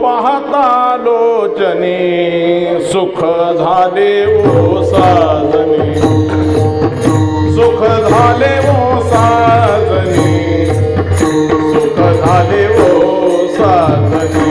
पाहता लोचनी सुख झाले ओ साजनी सुख झाले ओ साजनी सुख झाले ओ साजनी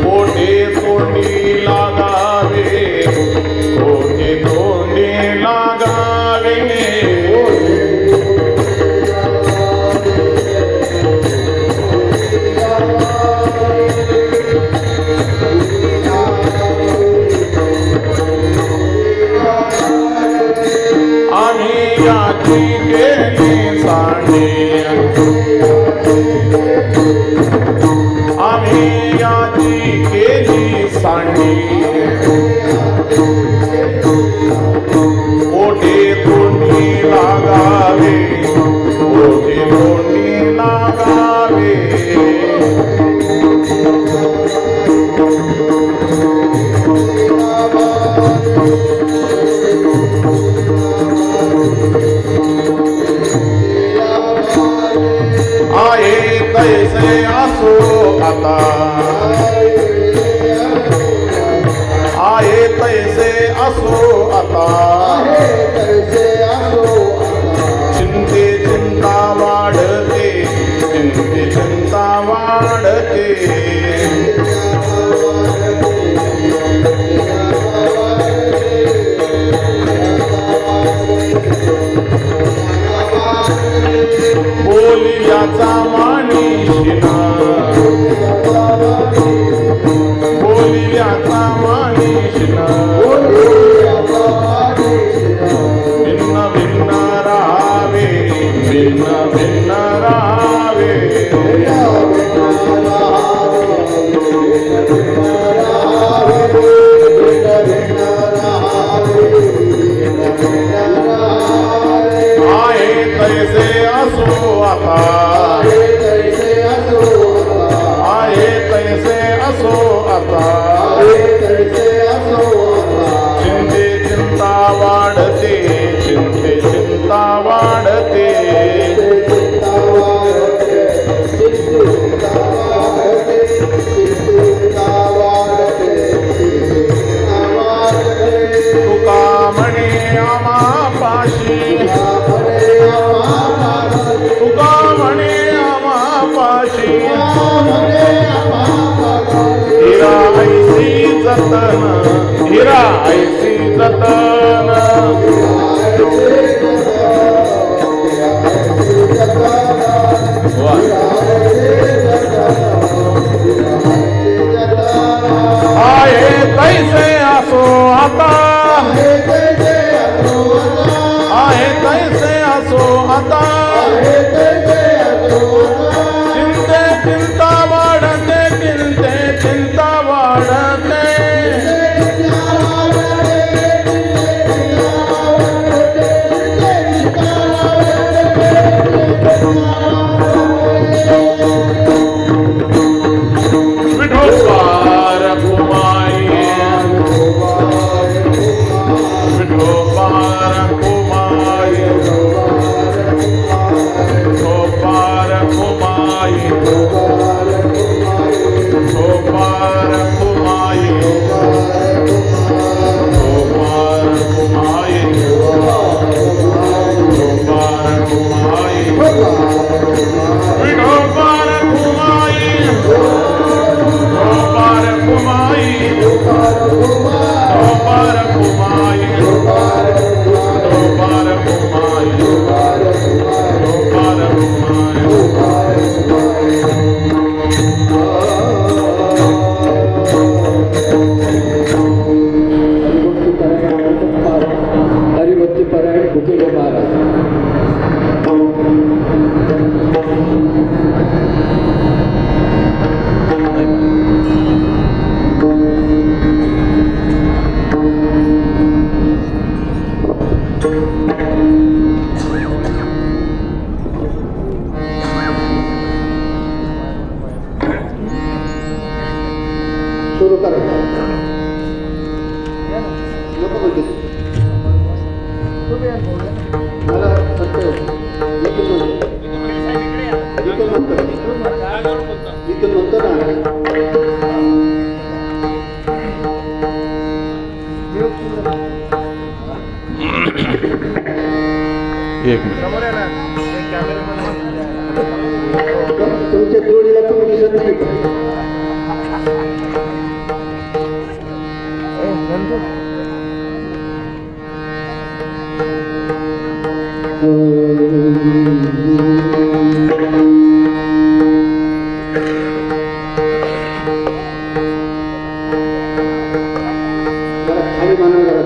पोटे तोंडी लाग सांडी ओठे तोंडी लागावे ओठे तोंडी लागावे आहे तैसे असो आता आहे तैसे असो आता चिंते चिंता वाढते चिंते चिंता वाढते बोलियाचा मानिशिना बोलियाचा मानिशिना भिन्न भिन्न राहावे भिन्न भिन्न राहावे आहे तैसे असो आता आहे तैसे असो आता चिंते चिंता वाढते चिंते चिंता वाढते तुका म्हणे आम्हापाशी तुका म्हणे आम्हापाशी हिरा ऐसी जतन हिरा ऐसी जतन आहे तैसे असो आता आहे तैसे असो आता चिंते चिंता वाढते चिंते चिंता वाढते विठोबार कुमाई विठोबार कुमाई विठोबार कुमाई विठोबार कुमाई विठोबार कुमाई विठोबार कुमाई विठोबार कुमाई विठोबार कुमाई विठोबार कुमाई विठोबार कुमाई विठोबार हरिभक्ती परायण कुकेले महाराज सुरू करा नको बोलते मला फक्त इथून म्हणतो ना एक मिनिट तुमच्या जोडीला तुम्ही दिसत नाही का?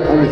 खाली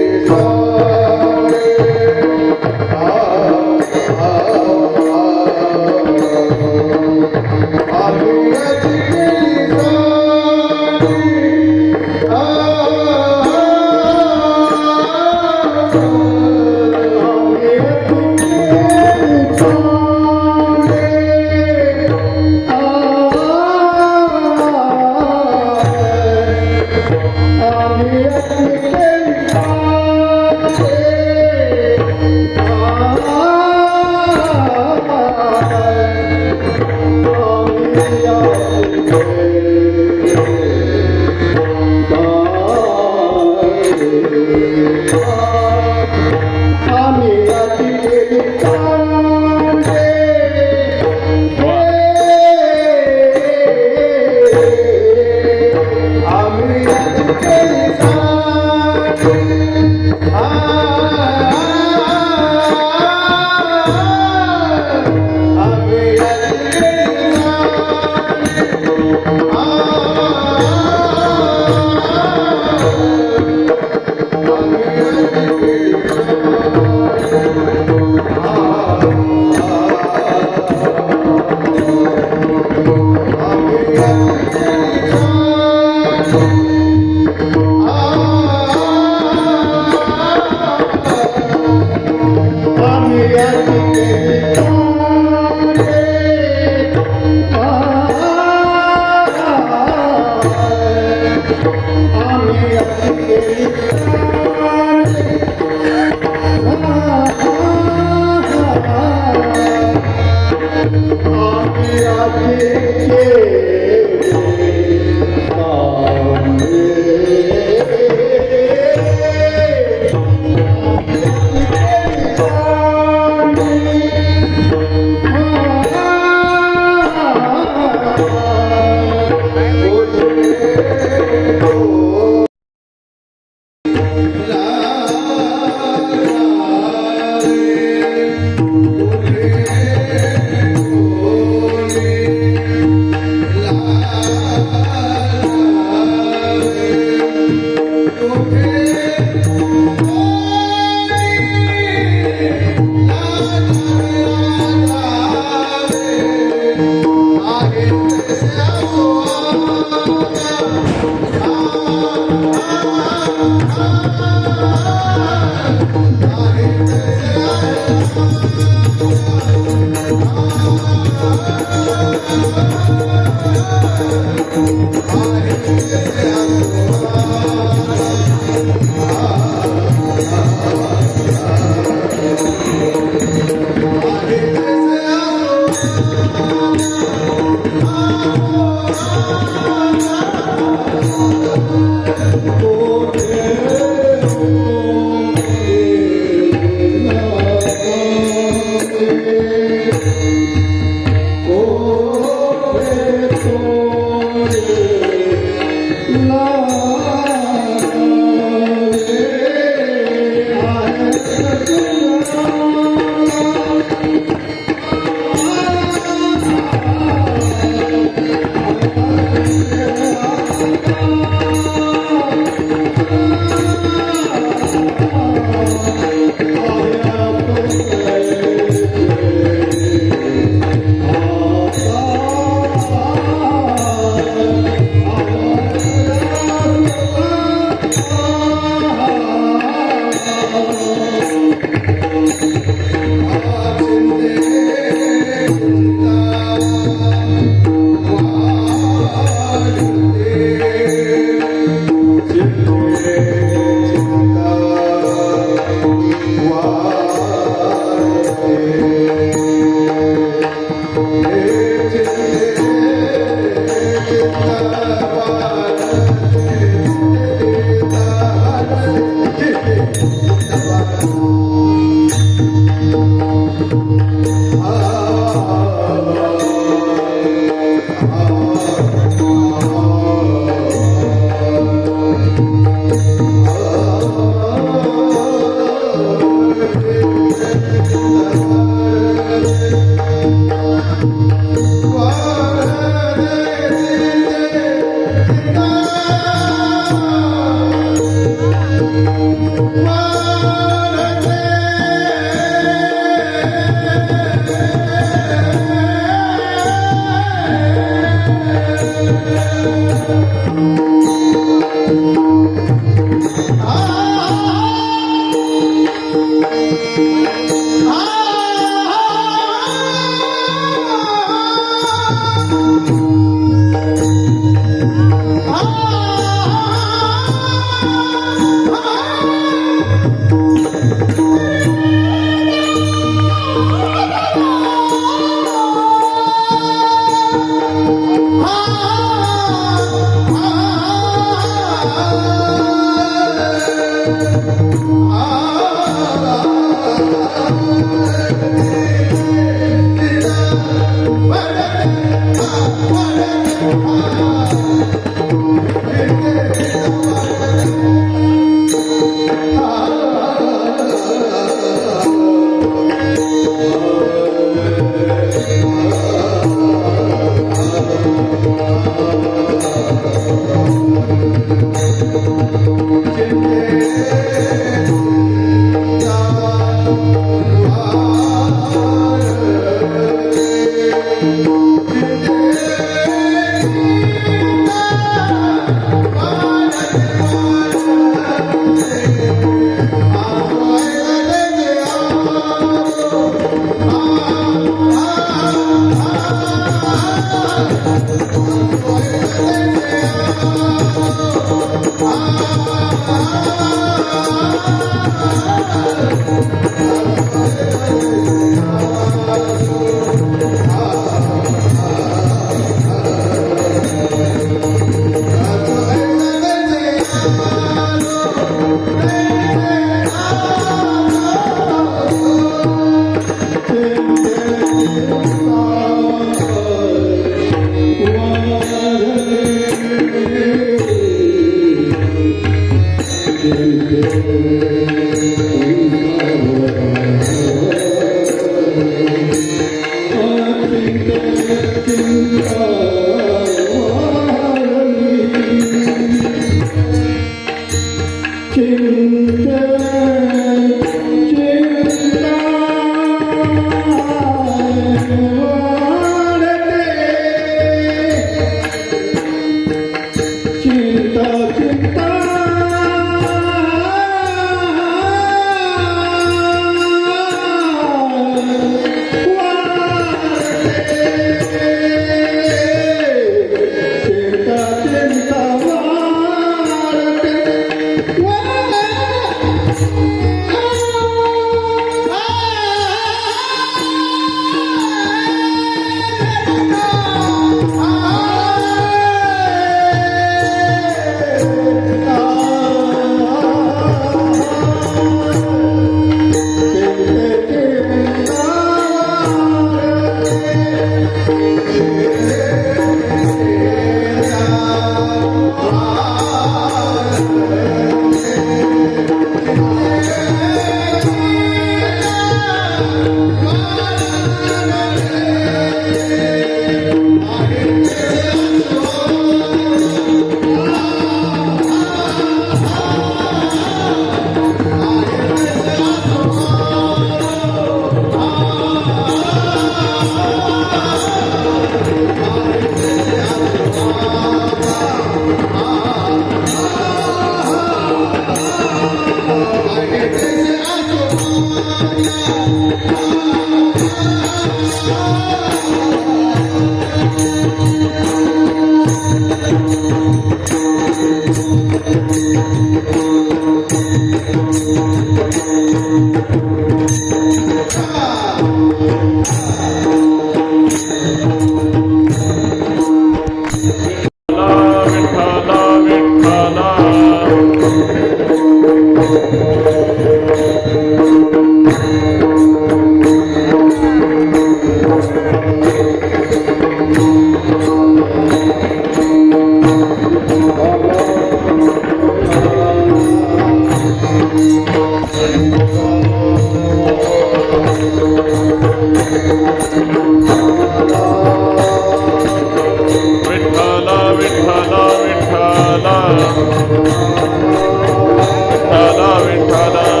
विठ्ठला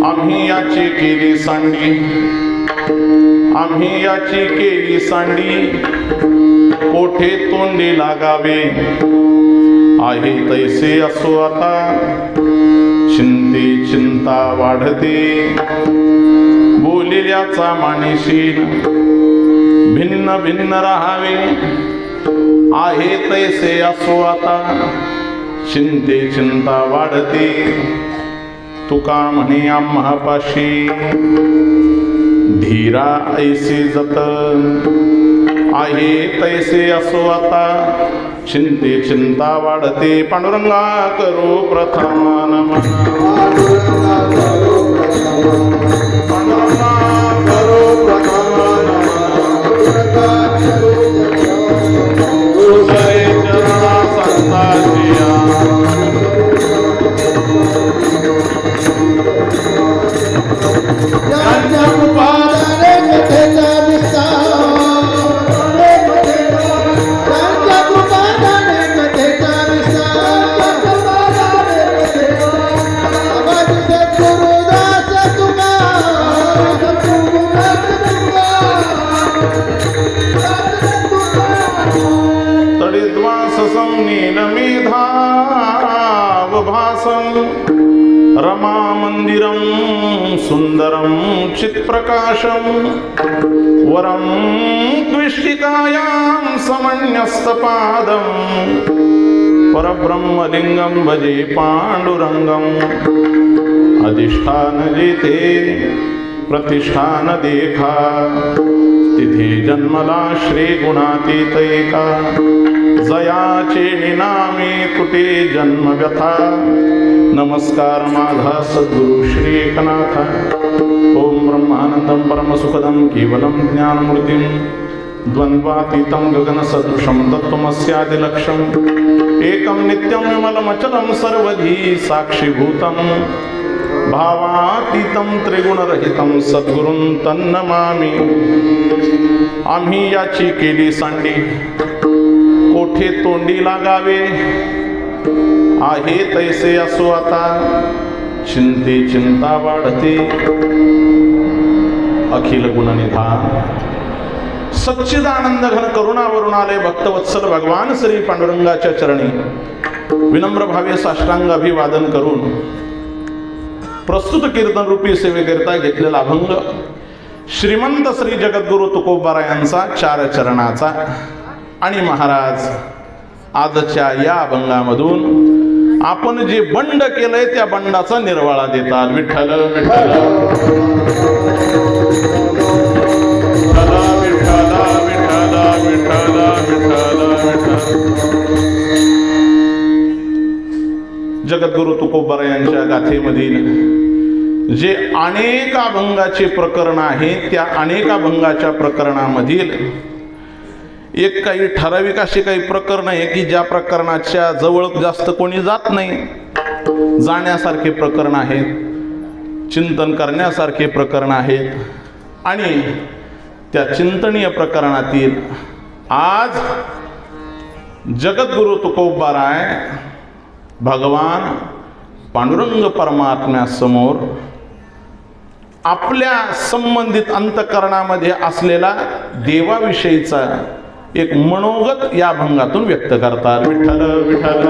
आम्ही याची केली सांडी, आम्ही याची केली सांडी, कोठे तोंडी लागावे आहे तैसे असो आता, चिंते चिंता वाढते बोलिल्याचा मानिशील, भिन्न भिन्न राहावे आहे तैसे असो आता, चिंते चिंता वाढते तुका म्हणे आम्हापाशी, धीरा ऐसे जतन आहे तैसे असो आता, चिंते चिंता वाढते पांडुरंगा करो प्रथम नमन, पांडुरंगा करो प्रथम नमन, दुसरे चरणा संताजिया, ज्यांच्या कृपाने कथेचा विस्तार, ज्यांच्या कृपाने कथेचा विस्तार, आवाज सद्गुरुदास तुका, तडिद्वास संनील मेधाव भासं, रमा मंदिरं सुंदरं चित्प्रकाशं, वरं क्विष्टिकायां समन्यस्तपादं, परब्रह्मलिंगं भजे पांडुरंगं, अधिष्ठान जेथे प्रतिष्ठान देखा, तिथे जन्मला श्री गुणातीत एका, जयाचे निनामे कुटे जन्म व्यथा, नमस्कार माझा सद्गुरु श्री एकनाथ, ओम ब्रह्मानंदं परमसुखदं केवलं ज्ञानमूर्तिं, द्वंद्वातीतं गगनसदृशं तत्त्वमस्यादिलक्ष्यम्, एकं नित्यं विमलमचलं सर्वधी साक्षीभूतं, भावातीतं त्रिगुणरहितं सद्गुरुं तन्नमामि। आम्ही याची केली सांडी, कोठे तोंडी लागावे आहे तैसे असो आता, चिंते चिंता वाढते अखिल गुणनिधान सच्चिदानंद घन करुणावरून आले भक्तवत्सल भगवान श्री पांडुरंगाच्या चरणी विनम्र भावे साष्टांग अभिवादन करून प्रस्तुत कीर्तन रूपी सेवेकरिता घेतलेला अभंग श्रीमंत श्री जगद्गुरु तुकोबारा यांचा 4 चरणाचा आणि महाराज आजच्या या अभंगामधून आपण जे बंड केलंय त्या बंडाचा निर्वाळा देतात। विठ्ठल विठ्ठल विठ्ठल विठ्ठल विठ्ठल विठ्ठल। जगद्गुरु तुकोबारा यांच्या गाथेमधील जे अनेक अभंगाचे प्रकरण आहे त्या अनेक अभंगाच्या प्रकरणामधील एक काही ठराविक असे काही प्रकरण आहे की ज्या प्रकरणाच्या जवळ जास्त कोणी जात नाही, जाण्यासारखे प्रकरण आहेत, चिंतन करण्यासारखे प्रकरण आहेत आणि त्या चिंतनीय प्रकरणातील आज जगद्गुरु तुकोबाराय भगवान पांडुरंग परमात्म्यासमोर आपल्या संबंधित अंतःकरणामध्ये असलेला देवाविषयीचा एक मनोगत या अभंगातून व्यक्त करतात। विठ्ठल विठ्ठल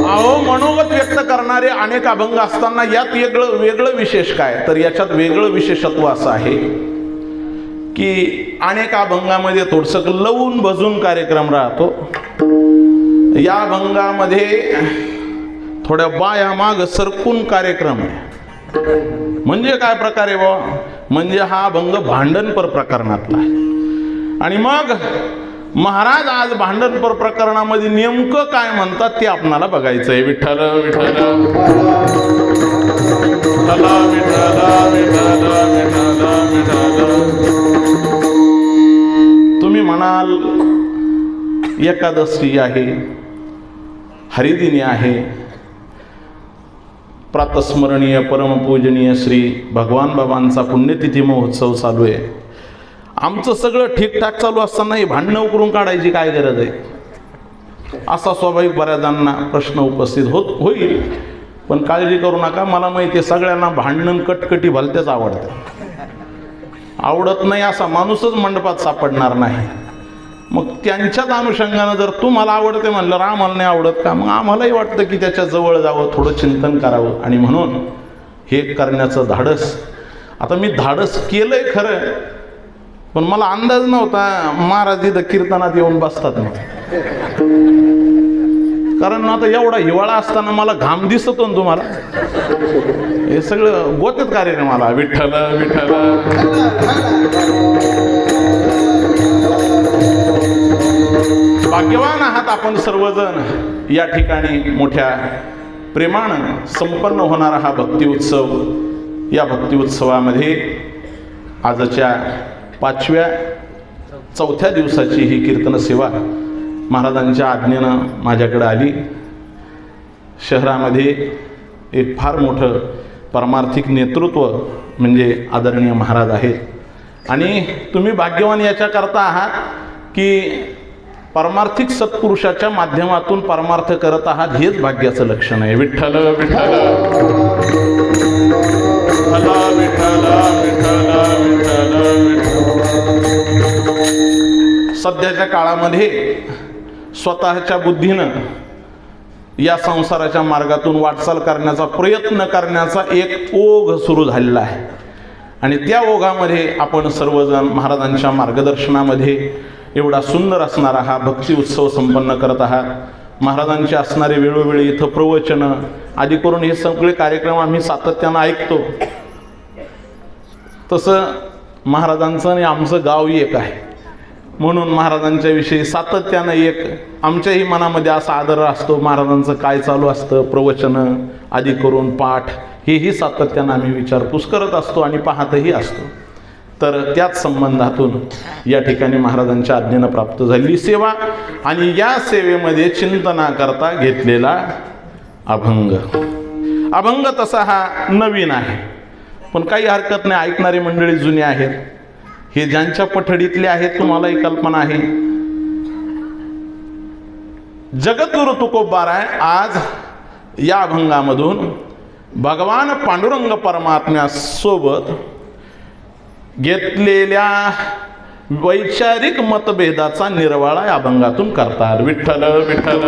अहो मनोगत व्यक्त करणारे अनेक अभंग असताना यात वेगळं विशेष काय, तर याच्यात वेगळं विशेषत्व असं आहे की अनेक अभंगामध्ये थोडंसं लवून भजून कार्यक्रम राहतो, या अभंगामध्ये थोड्या बाया माग सरकून कार्यक्रम आहे। म्हणजे काय प्रकारे बा, म्हणजे हा अभंग भांडणपर प्रकरणातला आहे आणि मग महाराज आज भांडणपर प्रकरणामध्ये नेमकं काय म्हणतात ते आपणाला बघायचं आहे। विठ्ठल विठ्ठल तुम्ही म्हणाल एकादशी आहे, हरिदिनी आहे, प्रातस्मरणीय परमपूजनीय श्री भगवान बाबांचा पुण्यतिथी महोत्सव चालू आहे. आमचं सगळं ठीकठाक चालू असताना ही भांडणं उकरून काढायची काय गरज आहे, असा स्वाभाविक बऱ्याच जणांना प्रश्न उपस्थित होईल. पण काळजी करू नका, मला माहिती आहे सगळ्यांना भांडण कटकटी भलतेच आवडतं. आवडत नाही असा माणूसच मंडपात सापडणार नाही. मग त्यांच्याच अनुषंगानं जर तू मला आवडते म्हणलं आम्हाला नाही आवडत का, मग आम्हालाही वाटतं की त्याच्या जवळ जावं, थोडं चिंतन करावं. आणि म्हणून हे करण्याचं धाडस, आता मी धाडस केलंय खरं, पण मला अंदाज नव्हता महाराज इथं कीर्तनात येऊन बसतात ना. कारण आता एवढा हिवाळा असताना मला घाम दिसतो ना तुम्हाला, हे सगळं गोतेत कार्यक्रमाला विठ्ठल विठ्ठल. भाग्यवान आहात आपण सर्वजण, या ठिकाणी मोठ्या प्रेमानं संपन्न होणारा हा भक्ती उत्सव. या भक्ती उत्सवामध्ये आजच्या 4थ्या दिवसाची ही कीर्तन सेवा महाराजांच्या आज्ञेनं माझ्याकडे आली. शहरामध्ये एक फार मोठं परमार्थिक नेतृत्व म्हणजे आदरणीय महाराज आहेत. आणि तुम्ही भाग्यवान याच्याकरता आहात की परमार्थिक सत्पुरुषाच्या माध्यमातून परमार्थ करत आहात, हेच भाग्याचं लक्षण आहे. विठ्ठल विठ्ठल विठ्ठल विठ्ठल विठ्ठल. सध्याच्या काळामध्ये स्वतःच्या बुद्धीनं या संसाराच्या मार्गातून वाटचाल करण्याचा प्रयत्न करण्याचा एक ओघ सुरू झालेला आहे. आणि त्या ओघामध्ये आपण सर्वजण महाराजांच्या मार्गदर्शनामध्ये एवढा सुंदर असणारा हा भक्ती उत्सव संपन्न करत आहात. महाराजांचे असणारे वेळोवेळी इथं प्रवचनं आदी करून हे सगळे कार्यक्रम आम्ही सातत्यानं ऐकतो. तसं महाराजांचं आणि आमचं गाव एक आहे, म्हणून महाराजांच्या विषयी सातत्यानं एक आमच्याही मनामध्ये असा आदर असतो. महाराजांचं काय चालू असतं, प्रवचनं आदी करून पाठ, हेही सातत्यानं आम्ही विचारपूस करत असतो आणि पाहतही असतो. तर त्याच संबंधातून या ठिकाणी महाराजांच्या आज्ञेनं प्राप्त झालेली सेवा आणि या सेवेमध्ये चिंतनाकरता घेतलेला अभंग. अभंग तसा हा नवीन आहे, पण काही हरकत नाही, ऐकणारी मंडळी जुनी आहेत. हे ज्यांच्या पठडीतले आहेत तुम्हालाही कल्पना आहे. जगद्गुरु तुकोबाराय आज या अभंगामधून भगवान पांडुरंग परमात्म्यासोबत घेतलेल्या वैचारिक मतभेदाचा निर्वाळा या अभंगातून करतात. विठ्ठल विठ्ठल.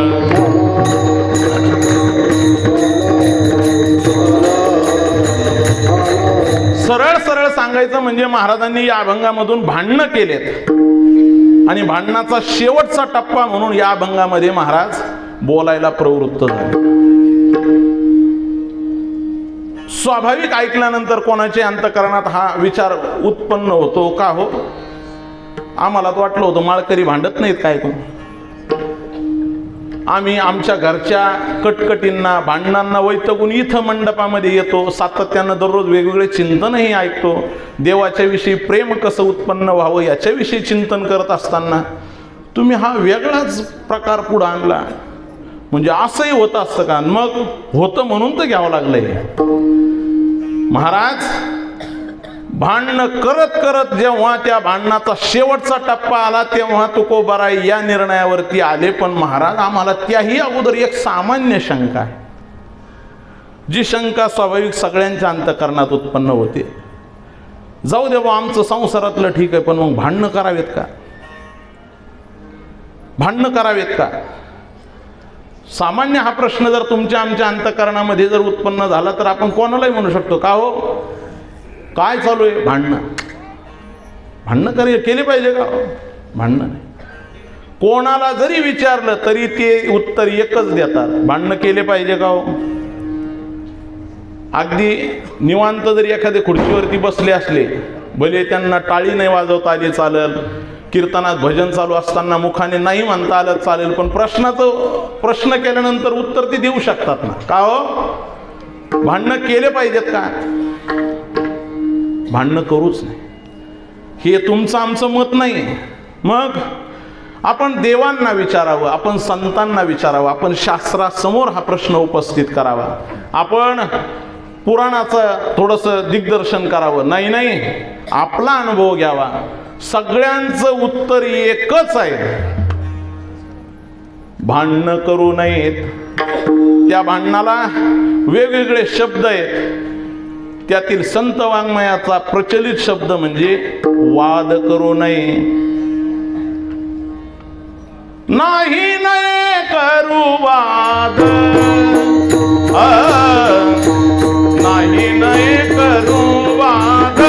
सरळ सरळ सांगायचं म्हणजे महाराजांनी या अभंगामधून भांडणं केलेत आणि भांडणाचा शेवटचा टप्पा म्हणून या अभंगामध्ये महाराज बोलायला प्रवृत्त झाले. स्वाभाविक ऐकल्यानंतर कोणाच्या अंतःकरणात हा विचार उत्पन्न होतो, का हो आम्हाला तर वाटलं होतं माळकरी भांडत नाहीत काय कोण. आम्ही आमच्या घरच्या कटकटींना भांडणांना वैतगून इथं मंडपामध्ये येतो, सातत्यानं दररोज वेगवेगळे चिंतनही ऐकतो. देवाच्या विषयी प्रेम कसं उत्पन्न व्हावं याच्याविषयी चिंतन करत असताना तुम्ही हा वेगळाच प्रकार पुढे आणला, म्हणजे असंही होतं असतं का. मग होतं म्हणून तर घ्यावं लागलंय. महाराज भांडणं करत करत जेव्हा त्या भांडणाचा शेवटचा टप्पा आला तेव्हा तुकोबाराय या निर्णयावरती आले. पण महाराज आम्हाला त्याही अगोदर एक सामान्य शंका आहे, जी शंका स्वाभाविक सगळ्यांच्या अंतःकरणात उत्पन्न होते. जाऊ दे बा आमचं संसारातलं ठीक आहे, पण मग भांडणं करावेत का, भांडणं करावेत का. सामान्य हा प्रश्न जर तुमच्या आमच्या अंतःकरणामध्ये जर उत्पन्न झाला तर आपण कोणालाही म्हणू शकतो, का हो काय चालू आहे, भांडणं. भांडणं केली पाहिजे का, भांडणं नाही. कोणाला जरी विचारलं तरी ते उत्तर एकच देतात, भांडणं केले पाहिजे का हो. अगदी निवांत जरी एखाद्या खुर्चीवरती बसले असले, भले त्यांना टाळी नाही वाजवता आली चालेल, कीर्तनात भजन चालू असताना मुखाने नाही म्हणता आलं चालेल, पण प्रश्न केल्यानंतर उत्तर ते देऊ शकतात ना, का हो भांडणं केले पाहिजेत का. भांडणं करूच नाही हे तुमचं आमचं मत नाही. मग आपण देवांना विचारावं, आपण संतांना विचारावं, आपण शास्त्रासमोर हा प्रश्न उपस्थित करावा, आपण पुराणाचं थोडंसं दिग्दर्शन करावं. नाही, आपला अनुभव घ्यावा. सगळ्यांचं उत्तर एकच आहे, भांडणं करू नयेत. त्या भांडणाला वेगवेगळे शब्द आहेत. त्यातील संत वाङ्मयाचा प्रचलित शब्द म्हणजे वाद करू नये. नाही नये करू वाद, नाही नये करू वाद.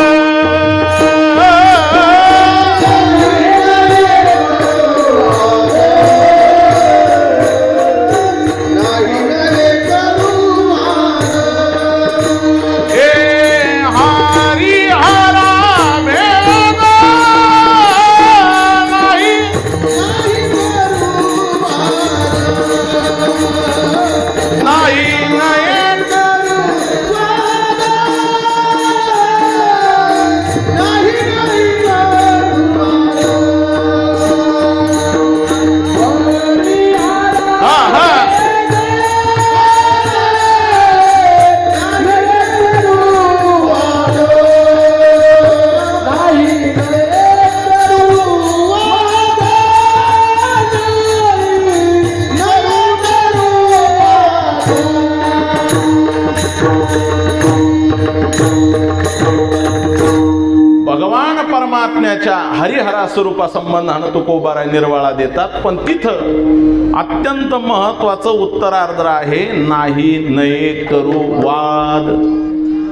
परमात्म्याच्या हरिहरा स्वरूपा संबंधानं तुकोबाराय निर्वाळा देतात. पण तिथं अत्यंत महत्वाचं उत्तरार्ध आहे, नाही नये करू वाद.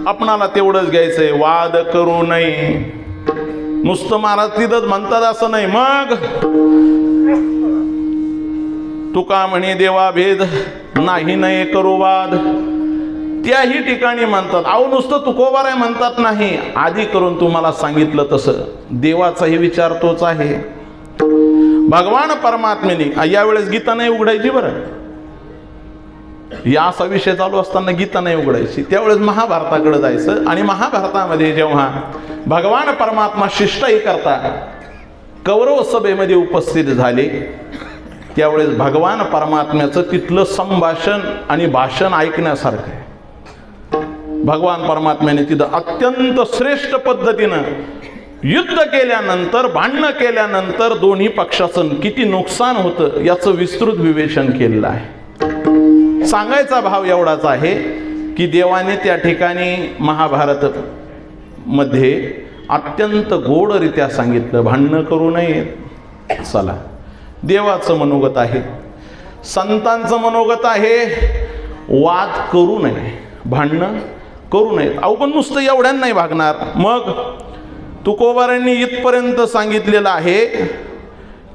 आपणाला तेवढंच घ्यायचंय, वाद करू नये. नुसतं महाराज तिथंच म्हणतात असं नाही. मग तुका म्हणे देवा भेद, नाही नये करू वाद. त्याही ठिकाणी म्हणतात. अहो नुसतं तुकोबाराय म्हणतात नाही, आधी करून तुम्हाला सांगितलं तसं देवाचाही विचार तोच आहे. भगवान परमात्म्याने यावेळेस गीता नाही उघडायची बरं. या असा विषय चालू असताना गीता नाही उघडायची. त्यावेळेस महाभारताकडे जायचं. आणि महाभारतामध्ये जेव्हा भगवान परमात्मा शिष्टाई करता कौरव सभेमध्ये उपस्थित झाले, त्यावेळेस भगवान परमात्म्याचं तिथलं संभाषण आणि भाषण ऐकण्यासारखं आहे. भगवान परमात्म्याने तिथं अत्यंत श्रेष्ठ पद्धतीनं युद्ध केल्यानंतर, भांडणं केल्यानंतर दोन्ही पक्षाचं किती नुकसान होतं याचं विस्तृत विवेचन केलेलं आहे. सांगायचा भाव एवढाच आहे की देवाने त्या ठिकाणी महाभारत मध्ये अत्यंत गोडरित्या सांगितलं, भांडणं करू नये. चला, देवाचं मनोगत आहे, संतांचं मनोगत आहे, वाद करू नये, भांडणं करू नयेत. अहो पण नुसतं एवढ्यानं नाही भागणार. मग तुकोबारांनी इथपर्यंत सांगितलेलं आहे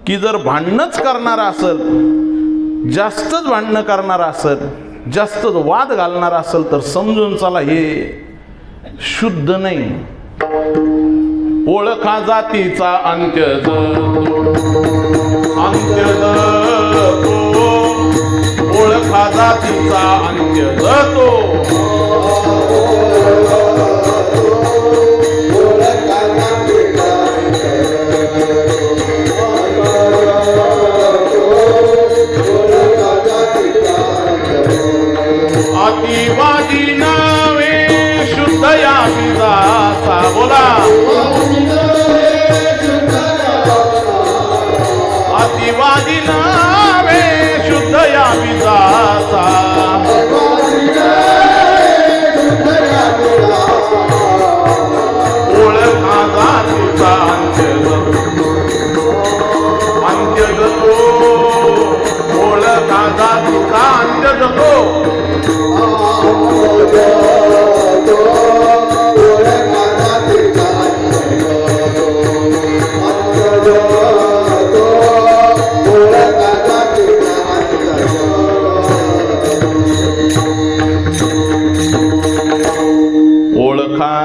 की जर भांडणच करणारा असेल, जास्तच भांडणं करणारा असेल, जास्तच वाद घालणारा असेल तर समजून चला हे शुद्ध नाही. ओळखा जातीचा अंत्य ओळखा जातीचा अंत्य जातो. अतिवादी नावे शुद्ध या विजाचा. बोला, अतिवादी नावे शुद्ध या विजाचा. ओळखा जातीचा अंत्य जातो. ओळखा जातीचा अंत्य जातो. ओळखा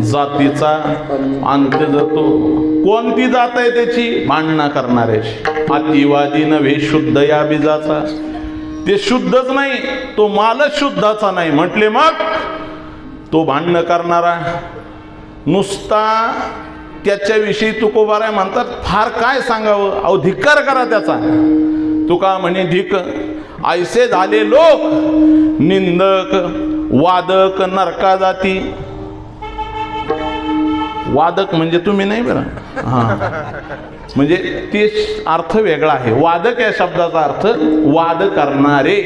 जातीचा अंत्य जातो. कोणती जात आहे त्याची? भांडणा करणाऱ्याची. अतिवादी नव्हे शुद्ध या बीजाचा. ते शुद्धच नाही, तो मालच शुद्धाचा नाही म्हटले. मग तो भांडणं करणारा नुसता त्याच्याविषयी तुकोबाराय म्हणतात फार काय सांगावं, अहो धिक्कार करा त्याचा. तुका म्हणे धिक ऐसे झाले लोक निंदक वादक नरका जाती. वादक म्हणजे तुम्ही नाही बरं, हा म्हणजे ते अर्थ वेगळा आहे. वादक या शब्दाचा अर्थ वाद करणारे.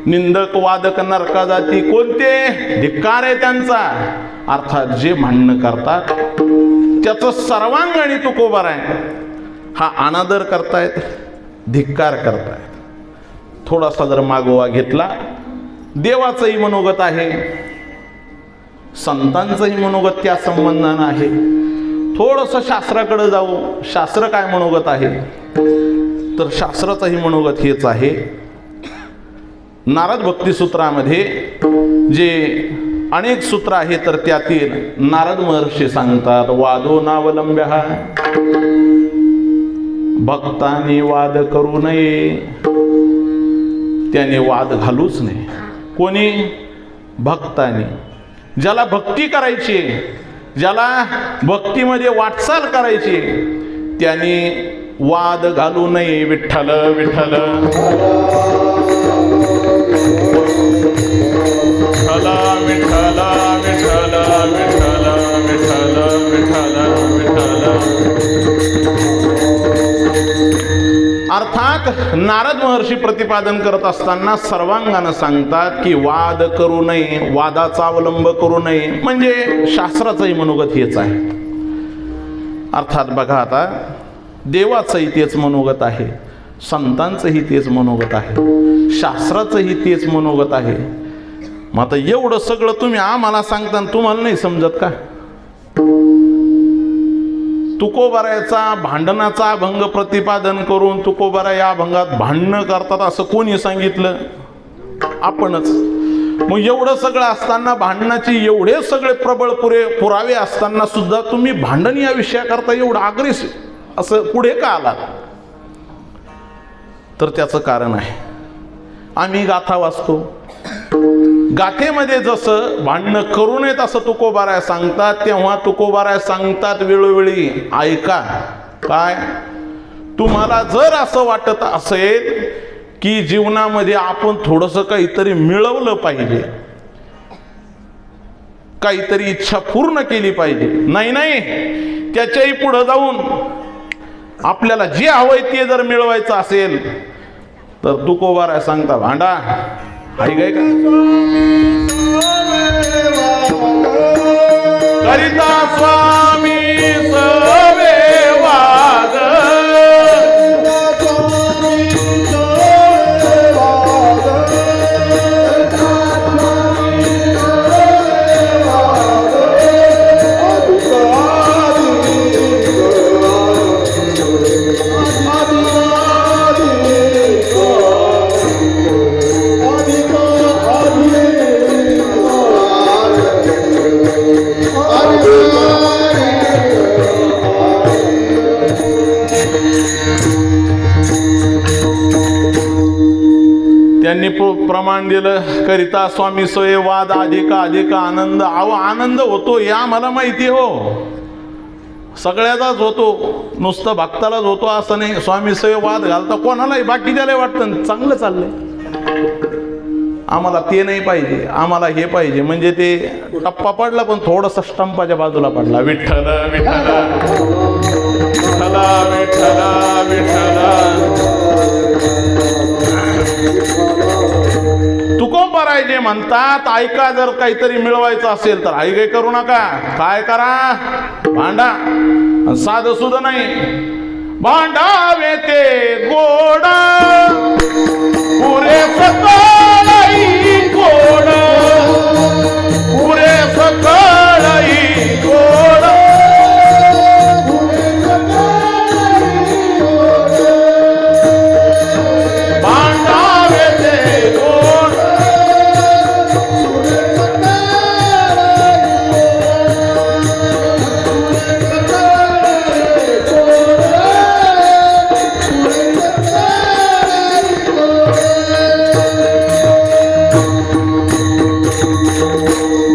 निंदक वादक नरका जाती कोणते? धिक्कार आहे त्यांचा, अर्थात जे भांडणं करतात त्याचं सर्वांगणी तुकोबाराय हा अनादर करतायत, धिक्कार करतायत. थोडासा जर मागोवा घेतला, देवाचंही मनोगत आहे, संतांचंही मनोगत त्या संबंधानं आहे. थोडंसं शास्त्राकडे जाऊ. शास्त्र काय मनोगत आहे? तर शास्त्राचंही मनोगत हेच आहे. नारद भक्तिसूत्रामध्ये जे अनेक सूत्र आहेत तर त्यातील नारद महर्षी सांगतात वादो नावलंब्य, भक्तांनी वाद करू नये. त्याने वाद घालूच नये. कोणी? भक्तांनी. ज्याला भक्ती करायची, ज्याला भक्तीमध्ये वाटचाल करायची, त्याने वाद घालू नये. विठ्ठल विठ्ठल विठ्ठल विठ्ठल विठ्ठल विठ्ठल विठ्ठल विठ्ठल. अर्थात नारद महर्षी प्रतिपादन करत असताना सर्वांगानं सांगतात की वाद करू नये, वादाचा अवलंब करू नये. म्हणजे शास्त्राचंही मनोगत हेच आहे. अर्थात बघा आता देवाचंही तेच मनोगत आहे, संतांचंही तेच मनोगत आहे, शास्त्राचंही तेच मनोगत आहे. मग आता एवढं सगळं तुम्ही आम्हाला सांगता, तुम्हाला नाही समजत का? तुकोबारायचा भांडणाचा अभंग प्रतिपादन करून तुकोबारा या अभंगात भांडणं करतात असं कोणी सांगितलं? आपणच. मग एवढं सगळं असताना, भांडणाची एवढे सगळे प्रबळ पुरावे असताना सुद्धा तुम्ही भांडण या विषयाकरता एवढं अग्रेसिव्ह असं पुढे का आलात? तर त्याचं कारण आहे, आम्ही गाथा वाचतो. गाथेमध्ये जसं भांडणं करू नयेत असं तुकोबाराय सांगतात, तेव्हा तुकोबाराय सांगतात वेळोवेळी ऐका. काय? तुम्हाला जर असं वाटत असेल की जीवनामध्ये आपण थोडंसं काहीतरी मिळवलं पाहिजे, काहीतरी इच्छा पूर्ण केली पाहिजे, नाही त्याच्याही पुढे जाऊन आपल्याला जे हवंय ते जर मिळवायचं असेल तर तुकोबाराय सांगता भांडा. ऐकाय का? करिता स्वामी सवे वाद, त्यांनी प्रमाण दिलं. करिता स्वामी सोय वाद अधिक अधिक आनंद. अहो आनंद होतो या मला माहिती हो, सगळ्याचाच होतो, नुसतं भक्तालाच होतो असं नाही. स्वामी सोय वाद घालता कोणालाही, बाकीच्याला वाटतं चांगलं चाललंय, आम्हाला ते नाही पाहिजे, आम्हाला हे पाहिजे. म्हणजे ते टप्पा पडला पण थोडंसं स्टंपाच्या बाजूला पडला. विठ्ठल विठ्ठल विठ्ठल विठ्ठल विठ्ठल. तुकोबाराय जे म्हणतात ऐका, जर काहीतरी मिळवायचं असेल तर ऐकाय करू नका. काय करा? भांडा. साधं सुद्धा नाही, भांडावे ते गोड पुरे सकळई गोड, पुरे सकळई गोड. भांडावे ते गोड,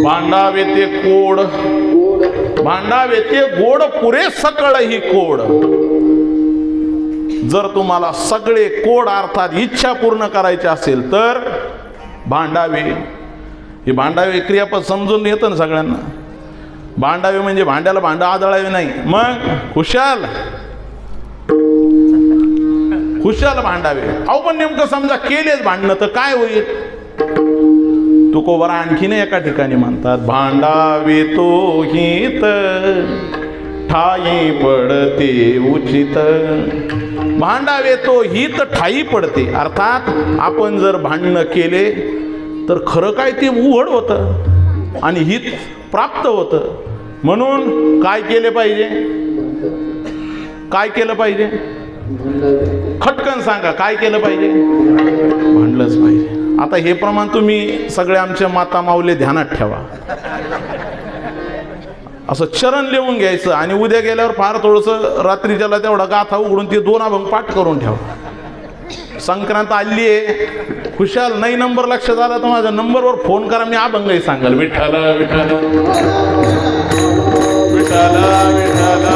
भांडावे ते कोड. भांडावे ते गोड पुरे सकळ ही कोड. जर तुम्हाला सगळे कोड अर्थात इच्छा पूर्ण करायची असेल तर भांडावे. हे भांडावे क्रियापद समजून येतं ना सगळ्यांना. भांडावे म्हणजे भांड्याला भांडं आदळावे नाही, मग खुशाल खुशाल भांडावे. अहो पण नेमकं समजा केलेच भांडणं तर काय होईल. तुकोबरा आणखीन एका ठिकाणी म्हणतात, भांडावे तो हित ठाई पडते उचित. भांडावे तो हित ठाई पडते. अर्थात आपण जर भांडणं केले तर खरं काय ते उघड होतं आणि हित प्राप्त होतं. म्हणून काय केले पाहिजे, काय केलं पाहिजे, खटकन सांगा काय केलं पाहिजे, भांडलंच पाहिजे. आता हे प्रमाण तुम्ही सगळे आमच्या माता माऊले ध्यानात ठेवा. असं चरण लिहून घ्यायचं आणि उद्या गेल्यावर फार थोडंसं रात्रीच्याला तेवढा गाथा उघडून ते 2 अभंग पाठ करून ठेवा. संक्रांत आली आहे, खुशाल नाही नंबर लक्षात आला तर माझ्या नंबरवर फोन करा, मी अभंगही सांगाल. विठ्ठल विठ्ठल विठ्ठल विठ्ठल.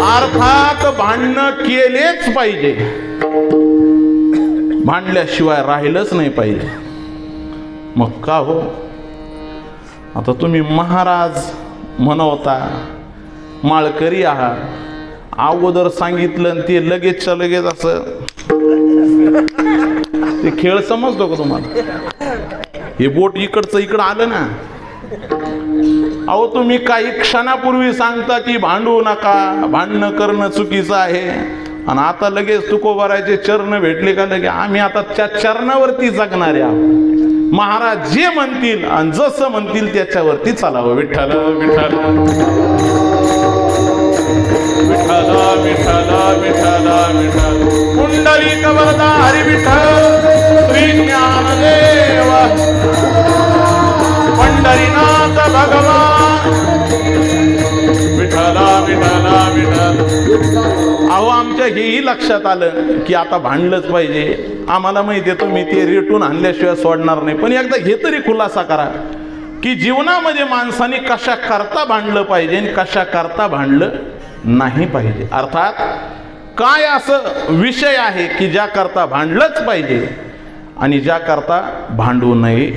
अर्थात भांडणं केलेच पाहिजे, भांडल्याशिवाय राहिलंच नाही पाहिजे. मग का हो, आता तुम्ही महाराज म्हणवता, माळकरी आहात, अगोदर सांगितलं आणि ते लगेचच्या लगेच असं ते खेळ समजतो का तुम्हाला. हे बोट इकडचं इकडं आलं ना. अहो तुम्ही काही क्षणापूर्वी सांगता की भांडू नका, भांडणं करणं चुकीचं आहे, आणि आता लगेच तुकोबाराचे चरण भेटले का लगे आम्ही आता त्या चरणावरती जगणारे आहोत. महाराज जे म्हणतील आणि जसं म्हणतील त्याच्यावरती चालावं. विठ्ठल विठ्ठल विठ्ठल विठ्ठल विठ्ठल विठ्ठल. पुंडलिक वरदा हरी विठ्ठल श्री ज्ञानदेव पंढरीनाथ भगवान विठ्ठल विठ्ठल विठ्ठल. अहो आमच्या हेही लक्षात आलं की आता भांडलंच पाहिजे. आम्हाला माहिती आहे तुम्ही ते रेटून आणल्याशिवाय सोडणार नाही, पण एकदा हे तरी खुलासा करा की जीवनामध्ये माणसाने कशा करता भांडलं पाहिजे आणि कशा करता भांडलं नाही पाहिजे. अर्थात काय असं विषय आहे की ज्या करता भांडलंच पाहिजे आणि ज्या करता भांडू नये.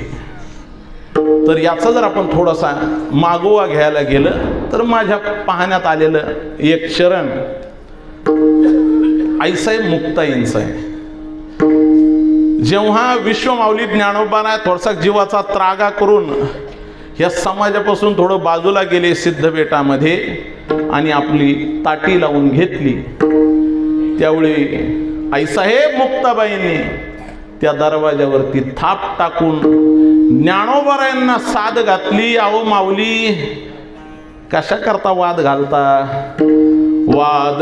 तर याचा जर आपण थोडासा मागोवा घ्यायला गेलं तर माझ्या पाहण्यात आलेलं एक चरण आईसाहेब मुक्ताईंचं आहे. जेव्हा विश्वमाऊली ज्ञानोबांना थोडासा जीवाचा त्रागा करून या समाजापासून थोडं बाजूला गेले सिद्धबेटामध्ये आणि आपली ताटी लावून घेतली, त्यावेळी आईसाहेब मुक्ताबाईंनी त्या दरवाजावरती थाप टाकून ज्ञानोबारायांना साद घातली. अहो माऊली कशा करता वाद घालता, वाद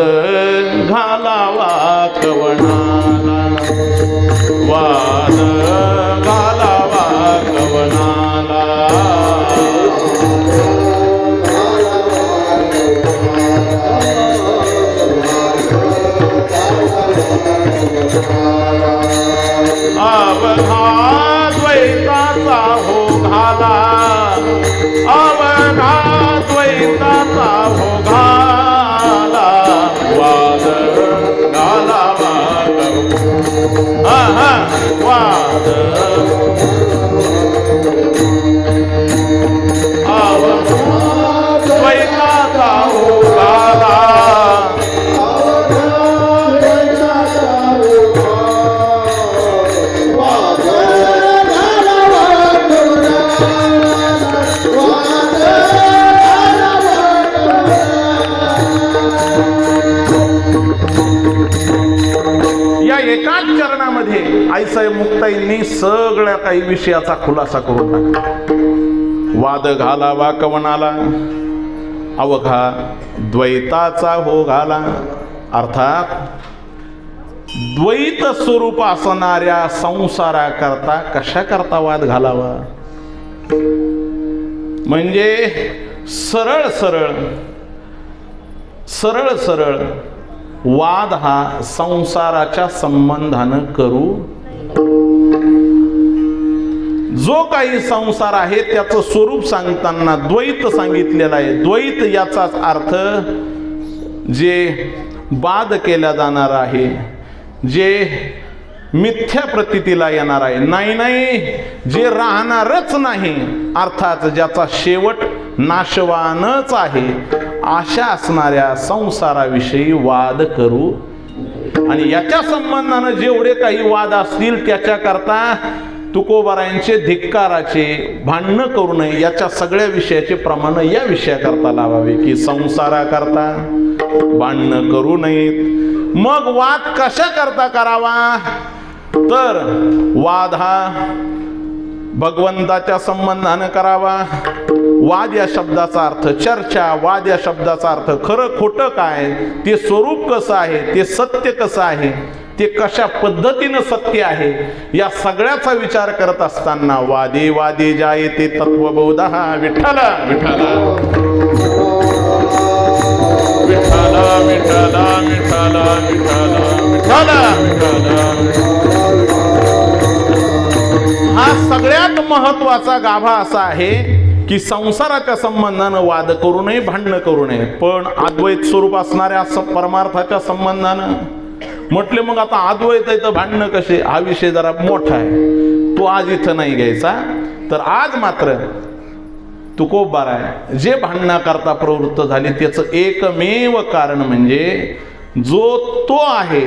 घालावा कवनाला, वाद घालावा कवनाला. अवघा द्वैताचा हो घाला, अवघा द्वैताचा हो घाला, वाद घालावा वाद अवघा द्वैताचा हो घाला. एकाच चरणामध्ये आईसाहेब मुक्ताईंनी सगळ्या काही विषयाचा खुलासा करून टाकला. वाद घालावा कवनाला, अवघा द्वैताचा हो घाला. अर्थात द्वैत स्वरूप असणाऱ्या संसाराकरता कशा करता वाद घालावा, म्हणजे सरळ सरळ सरळ सरळ वाद हा संसाराच्या संबंधानं करू. जो काही संसार आहे त्याचं स्वरूप सांगताना द्वैत सांगितलेलं आहे. द्वैत याचाच अर्थ जे बाद केला जाणार आहे, जे मिथ्या प्रतीतीला येणार आहे, नाही जे राहणारच नाही, अर्थात ज्याचा शेवट नाशवानच आहे, अशा असणाऱ्या संसाराविषयी वाद करू. आणि याच्या संबंधानं जेवढे काही वाद असतील त्याच्याकरता तुकोबारायांचे धिक्काराचे भांडणं करू नये, याच्या सगळ्या विषयाचे प्रमाण या विषयाकरता लावावे की संसाराकरता भांडणं करू नयेत. मग वाद कशा करता करावा, तर वाद हा भगवंताच्या संबंधानं करावा. वाद या शब्दाचा अर्थ चर्चा, वाद या शब्दाचा अर्थ खरं खोटं काय, ते स्वरूप कसं आहे, ते सत्य कसं आहे, ते कशा पद्धतीनं सत्य आहे, या सगळ्याचा विचार करत असताना वादे वादे जायते तत्वबोधः. विठ्ठल विठ्ठल विठ्ठल विठ्ठल विठ्ठल विठ्ठल विठ्ठल. हा सगळ्यात महत्वाचा गाभा असा आहे की संसाराच्या संबंधानं वाद करू नये, भांडणं करू नये. पण अद्वैत स्वरूप असणाऱ्या परमार्थाच्या संबंधानं म्हटले मग आता अद्वैत आहे तर भांडणं कसे, हा विषय जरा मोठा आहे, तो आज इथं नाही घ्यायचा. तर आज मात्र तुकोबाराय जे भांडणाकरता प्रवृत्त झाले त्याचं एकमेव कारण म्हणजे जो तो आहे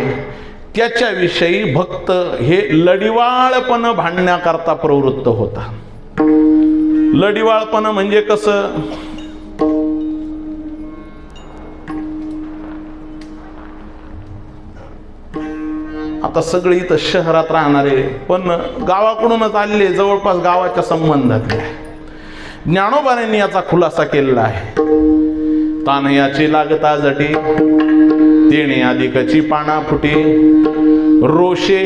त्याच्याविषयी भक्त हे लढिवाळपण भांडण्याकरता प्रवृत्त होता. लढिवाळपण म्हणजे कसं, आता सगळे इथं शहरात राहणारे पण गावाकडूनच आलेले, जवळपास गावाच्या संबंधातले. ज्ञानोबांनी याचा खुलासा केलेला आहे. तानयाची लागता जटी तेणे अधिकची पाना फुटे, रोषे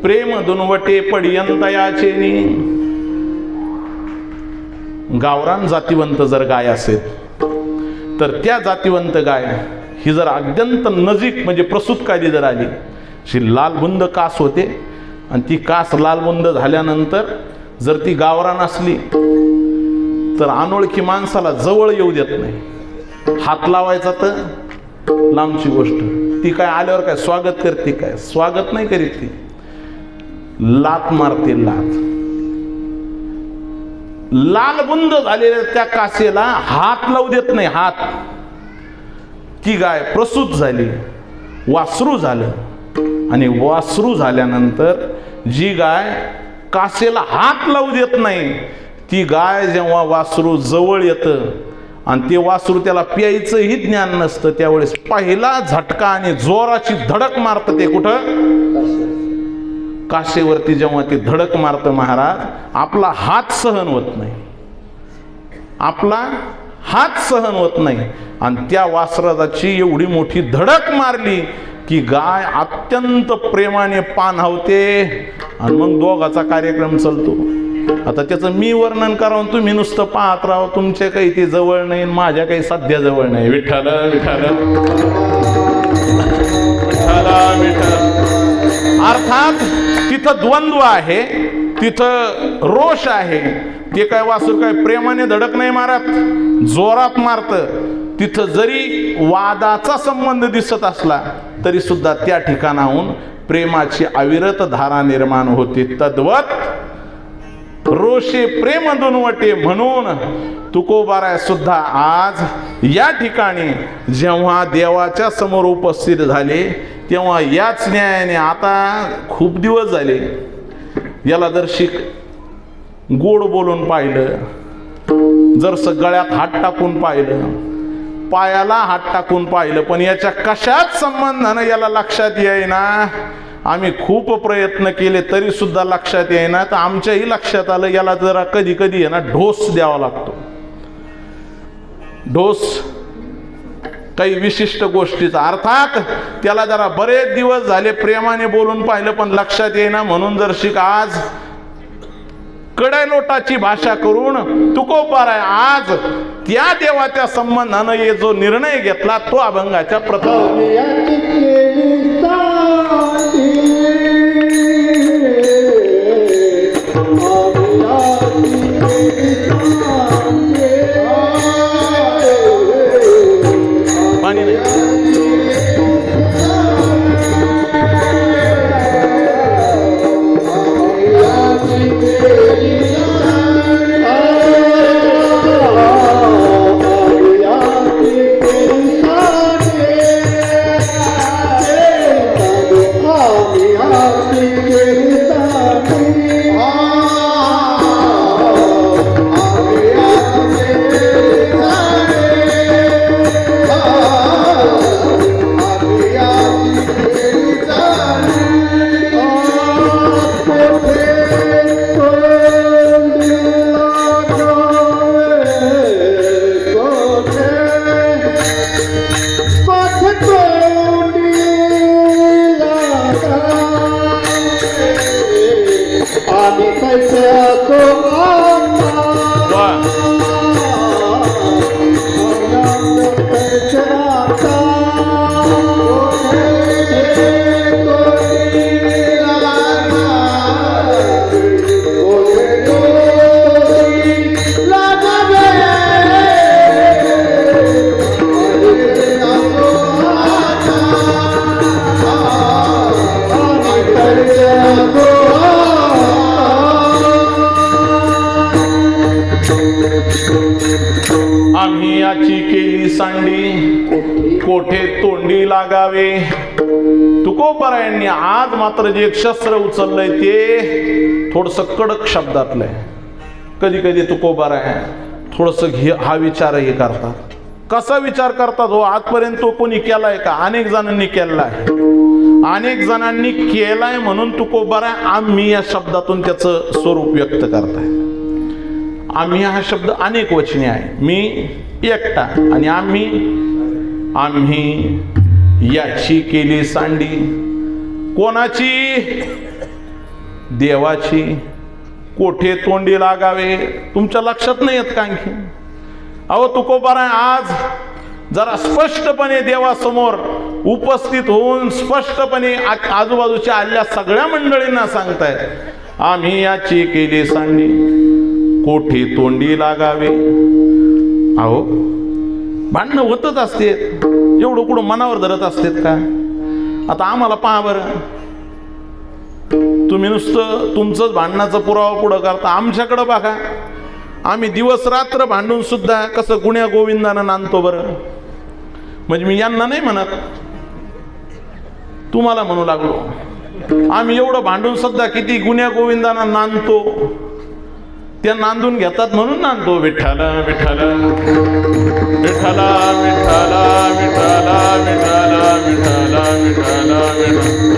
प्रेम दुनवटे पडियंतयाचेनी. गावरान जातिवंत जर गाय असेल तर त्या जातिवंत गाय ही जर अत्यंत नजीक म्हणजे प्रसूतकाली जर आली, अशी लालबुंद कास होते आणि ती कास लालबुंद झाल्यानंतर जर ती गावरान असली तर अनोळखी माणसाला जवळ येऊ देत नाही. हात लावायचा तर लांबची गोष्ट, ती काय आल्यावर काय स्वागत करते, काय स्वागत नाही करीत, ती लात मारते. लालबुंद झालेल्या त्या कासेला हात लावू देत नाही. हात, ती गाय प्रसूत झाली, वासरू झालं आणि वासरू झाल्यानंतर जी गाय कासेला हात लावू देत नाही, ती गाय जेव्हा वासरू जवळ येतं आणि ते वासरू त्याला प्यायचंही ज्ञान नसतं, त्यावेळेस पहिला झटका आणि जोराची धडक मारतं. ते कुठं, काशेवरती जेव्हा ती धडक मारतं महाराज, आपला हात सहन होत नाही, आपला हात सहन होत नाही. आणि त्या वासराची एवढी मोठी धडक मारली की गाय अत्यंत प्रेमाने पाणहावते आणि मग दोघाचा कार्यक्रम चालतो. आता त्याचं मी वर्णन करावं, तुम्ही नुसतं पाहत राहा, तुमच्या काही ते जवळ नाही, माझ्या काही सध्या जवळ नाही. विठ्ठल विठ्ठल विठ्ठल विठ्ठल. अर्थात तिथं द्वंद्व आहे, तिथं रोष आहे. ते काय वासुर काय प्रेमाने धडक नाही मारत, जोरात मारतं. तिथं जरी वादाचा संबंध दिसत असला तरी सुद्धा त्या ठिकाणाहून प्रेमाची अविरत धारा निर्माण होते. तद्वत रोषे प्रेम दुनवटे म्हणून तुकोबाराय सुद्धा आज या ठिकाणी जेव्हा देवाच्या समोर उपस्थित झाले तेव्हा याच न्यायाने, आता खूप दिवस झाले, याला जर गोड बोलून पाहिलं, जर गळ्यात हात टाकून पाहिलं, पायाला हात टाकून पाहिलं, पण याच्या कशाच संबंधानं याला लक्षात येईना. आम्ही खूप प्रयत्न केले तरी सुद्धा लक्षात येईना. तर आमच्याही लक्षात आलं याला जरा कधी कधी आहे ना ढोस द्यावा लागतो. ढोस काही विशिष्ट गोष्टीचा, अर्थात त्याला जरा बरेच दिवस झाले प्रेमाने बोलून पाहिलं पण लक्षात येईना, म्हणून जर आज कडेलोटाची भाषा करून तुकोबाराय आज त्या देवाच्या संबंधानं हे जो निर्णय घेतला तो अभंगाच्या प्रथम Oh आम्ही याची केली सांडी कोठे तोंडी लागावे. तुकोबारायांनी आज मात्र जे शस्त्र उचललंय ते थोडस कडक शब्दातलं आहे. कधी कधी तुकोबाराय थोडस हा विचारही करतात. कसा विचार करतात हो? आजपर्यंत तो कोणी केलाय का? अनेक जणांनी केलाय. अनेक जणांनी केलाय म्हणून तुकोबाराय आम्ही या शब्दातून त्याचं स्वरूप व्यक्त करताय. आम्ही हा शब्द अनेक वचनी आहे. मी एकटा आणि आम्ही याची केली सांडी. कोणाची? देवाची. कोठे तोंडी लागावे. तुमच्या लक्षात नाही येत का आणखी? अहो तुकोबाराय आज जरा स्पष्टपणे देवासमोर उपस्थित होऊन स्पष्टपणे आजूबाजूच्या आलेल्या सगळ्या मंडळींना सांगतायत आम्ही याची केली सांडी कोठे तोंडी लागावे. अहो भांडणं होतच असते. एवढं कुठं मनावर धरत असतात का? आता आम्हाला पहा बरं, तुम्ही नुसतं तुमचंच भांडणाचा पुरावा पुढं करता. आमच्याकडं बघा, आम्ही दिवस रात्र भांडून सुद्धा कसं गुण्या गोविंदानं नांदतो बरं. म्हणजे मी यांना नाही म्हणत, तुम्हाला म्हणू लागलो. आम्ही एवढं भांडून सुद्धा किती गुण्या गोविंदानं नांदतो. त्या नांदून घेतात म्हणून नांदतो. विठ्ठल विठ्ठल विठ्ठल विठ्ठल विठ्ठल विठ्ठल विठ्ठल विठ्ठल.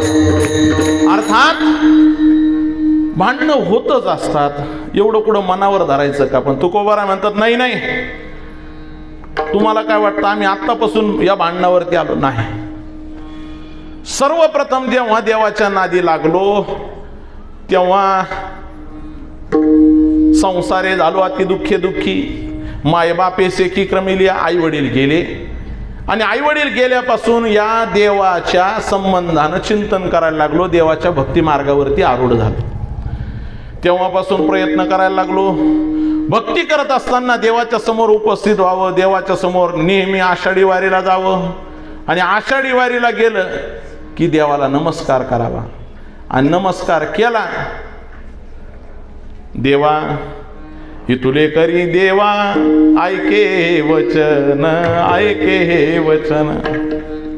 अर्थात भांडणं होतच असतात. एवढं कुठं मनावर धरायचं का? पण तुकोबाराय म्हणतात नाही नाही, तुम्हाला काय वाटतं आम्ही आत्तापासून या भांडणावरती आलो नाही. सर्वप्रथम जेव्हा देवाच्या नादी लागलो तेव्हा संसारे झालो अति दुःखी. मायबापेसे की क्रमिली. आई वडील गेले आणि आई वडील गेल्यापासून या देवाच्या संबंधानं चिंतन करायला लागलो. देवाच्या भक्ती मार्गावरती आरूढ झालो. तेव्हापासून प्रयत्न करायला लागलो. भक्ती करत असताना देवाच्या समोर उपस्थित व्हावं. देवाच्या समोर नेहमी आषाढी वारीला जावं आणि आषाढी वारीला गेलं की देवाला नमस्कार करावा. आणि नमस्कार केला, देवा ही तुले करी देवा ऐके हे वचन ऐके हे वचन.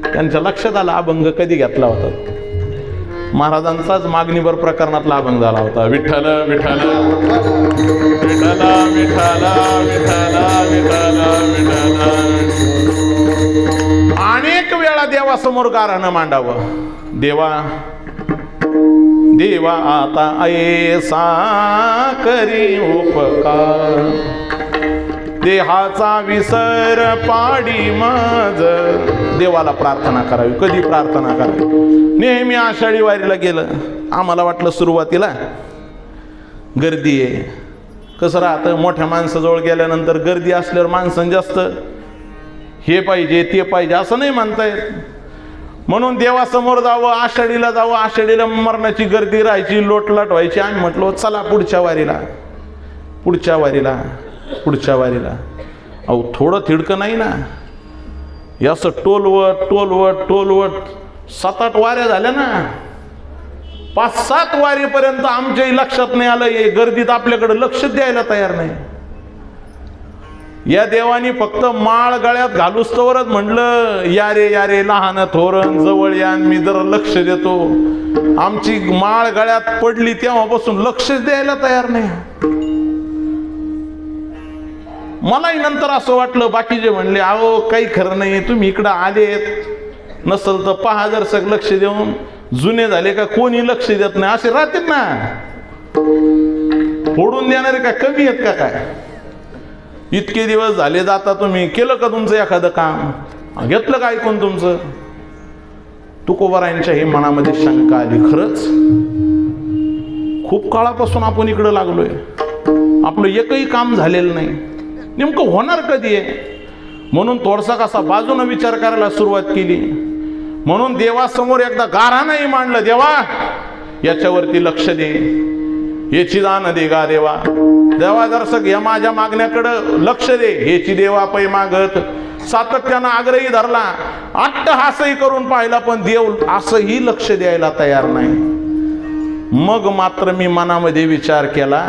त्यांच्या लक्षात आलं अभंग कधी घेतला होता. महाराजांचाच मागणीवर प्रकरणातला अभंग झाला होता. विठ्ठल विठ्ठल विठ्ठल विठ्ठल विठ्ठल विठ्ठल. अनेक वेळा देवासमोर गाऱ्हाणं मांडावं. देवा देवा आता ऐसा करी उपकार. देहाचा विसर पाडी मज. देवाला प्रार्थना करावी. कधी प्रार्थना करावी? नेहमी आषाढी वारीला गेलं. आम्हाला वाटलं सुरुवातीला गर्दी आहे. कसं राहतं, मोठ्या माणसाजवळ गेल्यानंतर गर्दी असल्यावर माणसं जास्त हे पाहिजे ते पाहिजे असं नाही म्हणता येत. म्हणून देवासमोर जावं, आषाढीला जावं. आषाढीला मरणाची गर्दी राहायची, लोटलाट व्हायची. आम्ही म्हटलो चला पुढच्या वारीला पुढच्या वारीला पुढच्या वारीला. अहो थोडं थिडकं नाही ना. असं टोलवट टोलवट टोलवट 7-8 वाऱ्या झाल्या ना. 5-7 वारीपर्यंत आमच्याही लक्षात नाही आलं. हे गर्दीत आपल्याकडे लक्ष द्यायला तयार नाही. या देवानी फक्त माळ गळ्यात घालूस्तवरच म्हणलं या रे लहान थोरण जवळ या, मी जरा लक्ष देतो. आमची माळ गळ्यात पडली तेव्हापासून लक्ष द्यायला तयार नाही. मलाही नंतर असं वाटलं, बाकीचे म्हणले अहो काही खरं नाही, तुम्ही इकडं आलेत नसल तर पहा जर सगळं लक्ष देऊन. जुने झाले का कोणी लक्ष देत नाही असे राहतात ना. फोडून देणारे का कमी आहेत का काय? इतके दिवस झाले जाता, तुम्ही केलं का तुमचं एखादं काम? घेतलं का ऐकून तुमचं? तुकोबारायांच्या हे मनामध्ये शंका आली. खरंच खूप काळापासून आपण इकडं लागलोय, आपलं एकही काम झालेलं नाही, नेमकं होणार कधी आहे? म्हणून थोडसा कसा बाजूने विचार करायला सुरुवात केली. म्हणून देवासमोर एकदा गाऱ्हाणंही मांडलं. देवा याच्यावरती लक्ष दे, याची दान दे गा देवा. देवा जरासं या माझ्या मागण्याकडं लक्ष दे. हेची देवा पै मागत सातत्यानं आग्रही धरला, अट्टहासही करून पाहिला, पण देव असंही लक्ष द्यायला तयार नाही. मग मात्र मी मनामध्ये विचार केला,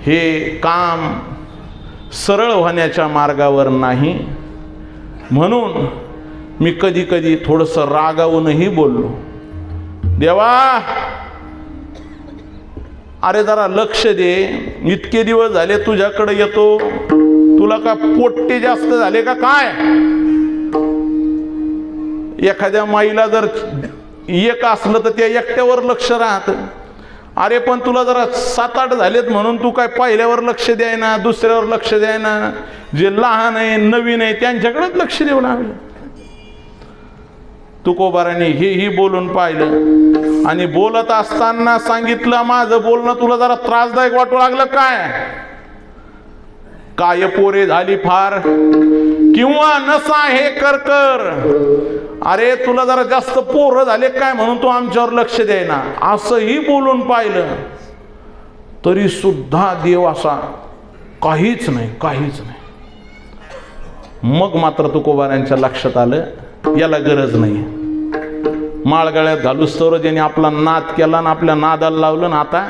हे काम सरळ होण्याच्या मार्गावर नाही. म्हणून मी कधी कधी थोडंसं रागावूनही बोललो, देवा अरे जरा लक्ष दे, इतके दिवस झाले तुझ्याकडे येतो, तुला का पोट्टे जास्त झाले का काय? एखाद्या माईला जर एक असलं तर त्या एकट्यावर लक्ष राहतं. अरे पण तुला जरा 7-8 झालेत म्हणून तू काय पहिल्यावर लक्ष द्यायना, दुसऱ्यावर लक्ष द्यायना, जे लहान आहे नवीन आहे त्यांच्याकडेच लक्ष देऊ लागलं. तुकोबारांनी हेही बोलून पाहिलं आणि बोलत असताना सांगितलं, माझं बोलणं तुला जरा त्रासदायक वाटू लागलं काय पोरे झाली फार, किंवा नसा हे कर. अरे तुला जरा जास्त पोरं झाले काय म्हणून तू आमच्यावर लक्ष द्यायना, असंही बोलून पाहिलं. तरी सुद्धा देव असा काहीच नाही. मग मात्र तुकोबारांच्या लक्षात आलं याला गरज नाही. माळगळ्यात घालूस तर ज्याने आपला नाद केला आणि आपल्या नादाला लावलं ना, आता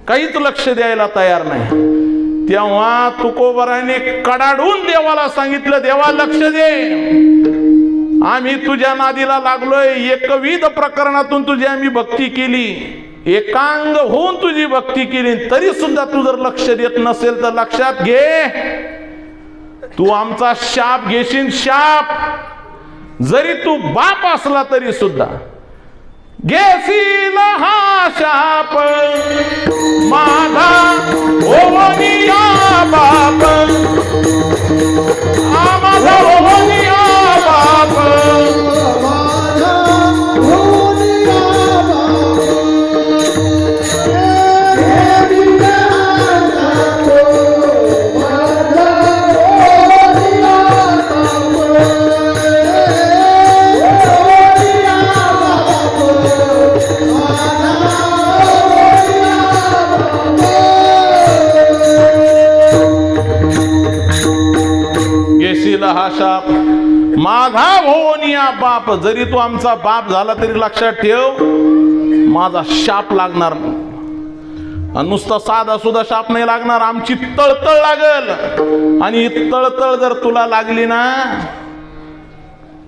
काहीच लक्ष द्यायला तयार नाही. तेव्हा तुकोबाराने कडाडून देवाला सांगितलं, देवा लक्ष दे, आम्ही तुझ्या नादीला लागलोय. एकविध प्रकरणातून तुझी आम्ही भक्ती केली, एकांग होऊन तुझी भक्ती केली, तरी सुद्धा तू जर लक्ष देत नसेल तर लक्षात घे, तू आमचा शाप घेशील. शाप जरी तू बाप असला तरी सुद्धा घेशील हा शाप, माझा ओनिया बाप, माझा ओनिया बाप, हा शाप माझा भोवनिया बाप. जरी तू आमचा बाप झाला तरी लक्षात ठेव, माझा शाप लागणार नाही. नुसता साधा सुद्धा शाप नाही लागणार, आमची तळतळ लागल. आणि ही तळतळ जर तुला लागली ना,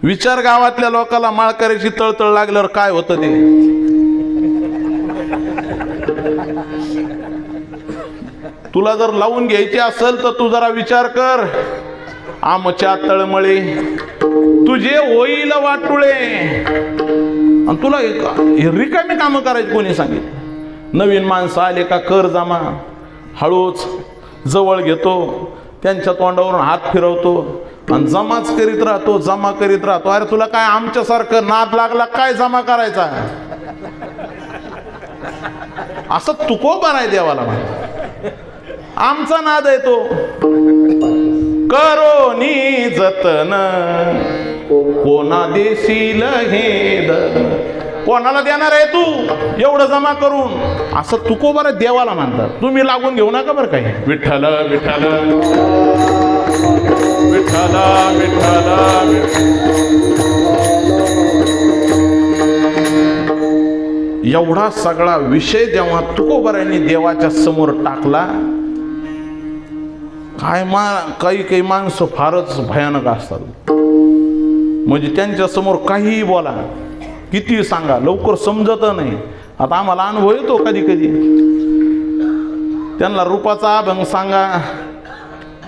विचार गावातल्या लोकांना माळकऱ्याची तळतळ लागल्यावर काय होतं ते. तुला जर लावून घ्यायची असेल तर तू जरा विचार कर, आमच्या तळमळे तुझे होईल वाटुळे. आणि तुला रिकामी कामं करायची कोणी सांगितलं? नवीन माणसं आले का कर जमा, हळूच जवळ घेतो, त्यांच्या तोंडावरून हात फिरवतो आणि जमाच करीत राहतो. अरे तुला काय आमच्यासारखं नाद लागला काय जमा करायचा? असं तुकोबार आहे देवाला. आमचा नाद आहे तो करो नी जतन, कोणा देशील हे दन, कोणाला देणार आहे तू एवढं जमा करून? असं तुकोबार देवाला म्हणतात. तुम्ही लागून घेऊ नका बरं काही. विठ्ठल विठ्ठल विठ्ठल विठ्ठल. एवढा सगळा विषय जेव्हा तुकोबारांनी देवाच्या समोर टाकला, काही माणसं फारच भयानक असतात. म्हणजे त्यांच्या समोर काहीही बोला, किती सांगा, लवकर समजत नाही. आता आम्हाला अनुभव येतो कधी कधी. त्यांना रूपाचा अभंग सांगा,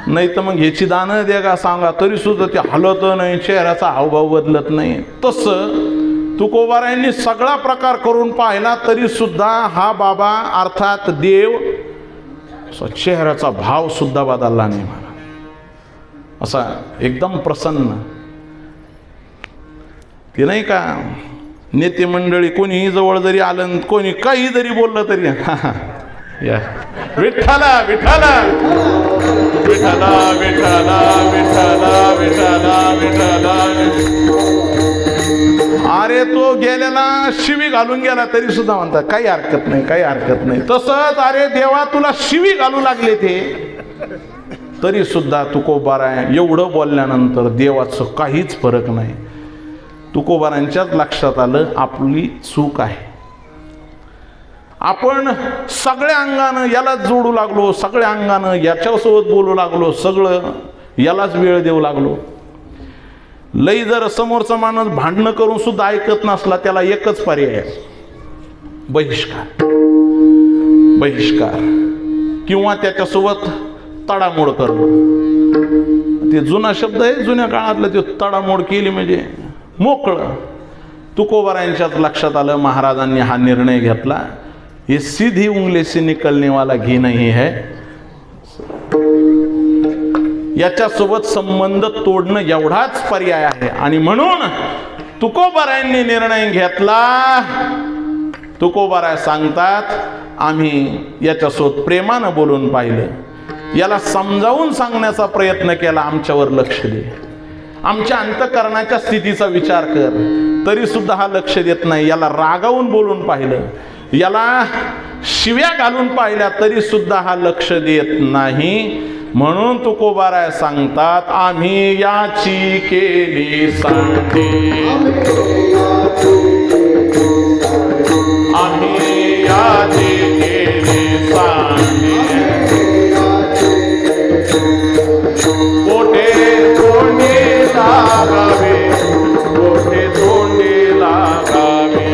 नाही तर मग ह्याची दानं दे का सांगा, तरी सुद्धा ते हलत नाही, चेहऱ्याचा हावभाव बदलत नाही. तसं तुकोबारांनी सगळा प्रकार करून पाहिला, तरी सुद्धा हा बाबा अर्थात देव चेहऱ्याचा भाव सुद्धा बदलला नाही. मला असा एकदम प्रसन्न. ते नाही का नेते मंडळी कोणीही जवळ जरी आलं, कोणी काही जरी बोललं तरी या विठ्ठला विठ्ठला विठ्ठला विठ्ठला विठ्ठला विठ्ठला विठ्ठला. अरे तो गेलेला शिवी घालून गेला तरी सुद्धा म्हणतात काही हरकत नाही. तसंच अरे देवा तुला शिवी घालू लागले ते, तरी सुद्धा तुकोबार एवढं बोलल्यानंतर देवाचं काहीच फरक नाही. तुकोबारांच्याच लक्षात आलं आपली चूक आहे. आपण सगळ्या अंगानं यालाच जोडू लागलो, सगळ्या अंगानं याच्यासोबत बोलू लागलो, सगळं यालाच वेळ देऊ लागलो. लई जर समोरचा माणूस भांडणं करून सुद्धा ऐकत नसला, त्याला एकच पर्याय आहे, बहिष्कार. बहिष्कार किंवा त्याच्यासोबत तडामोड करणं. ते जुना शब्द आहे, जुन्या काळातलं. ते तडामोड केली म्हणजे मोकळं. तुकोबारायांच्याच लक्षात आलं, महाराजांनी हा निर्णय घेतला, ये सीधी उंगली से निकलने वाला घी नहीं है. याच्यासोबत संबंध तोडणं एवढाच पर्याय आहे. आणि म्हणून तुकोबारायांनी निर्णय घेतला. तुकोबाराय सांगतात, आम्ही याच्यासोबत प्रेमानं बोलून पाहिलं, याला समजावून सांगण्याचा प्रयत्न केला, आमच्यावर लक्ष दे, आमच्या अंतःकरणाच्या स्थितीचा विचार कर, तरी सुद्धा हा लक्ष देत नाही. याला रागावून बोलून पाहिलं, याला शिव्या घालून पाहिल्या, तरी सुद्धा हा लक्ष देत नाही. म्हणून तुकोबाराय सांगतात, आम्ही याची केली सांगते, आम्ही याची केली सांगते, कोठे तोंडी लागावे, कोठे तोंडी लागावे.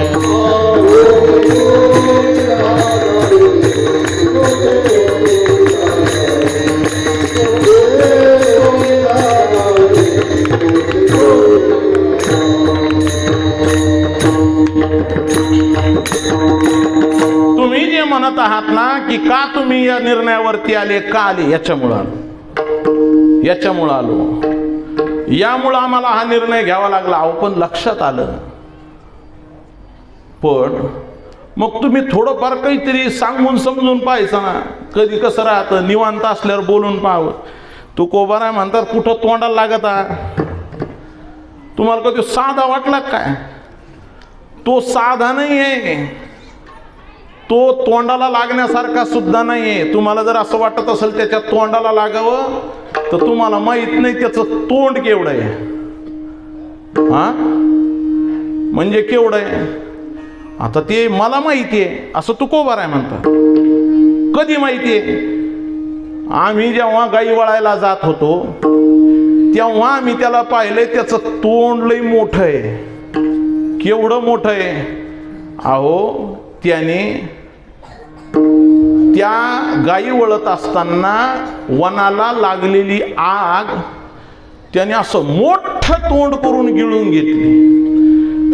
तुम्ही जे म्हणत आहात ना की का तुम्ही या निर्णयावरती आले, का आले, याच्यामुळं आलो, याच्यामुळं आलो, यामुळं आम्हाला हा निर्णय घ्यावा लागला. अहो पण लक्षात आलं, पण मग तुम्ही थोडंफार काहीतरी सांगून समजून पाहायचं ना. कधी कसं राहतं, निवांत असल्यावर बोलून पाहावं. तुकोबाराय म्हणतात, कुठं तोंडाला लागत आहे, तुम्हाला कधी साधा वाटला काय? तो साधा नाही आहे, तो तोंडाला लागण्यासारखा सुद्धा नाही आहे. तुम्हाला जर असं वाटत असेल त्याच्या तोंडाला लागावं, तर तुम्हाला माहित नाही त्याचं तोंड केवढं आहे. हा म्हणजे केवढं आहे, आता ते मला माहिती आहे असं तुकोबाराय म्हणतात. कधी माहिती आहे? आम्ही जेव्हा गाई वळायला जात होतो तेव्हा आम्ही त्याला पाहिलंय, त्याचं तोंड लई मोठं आहे. केवढं मोठं आहे? अहो त्याने त्या गाई वळत असताना वनाला लागलेली आग त्याने असं मोठं तोंड करून गिळून घेतली.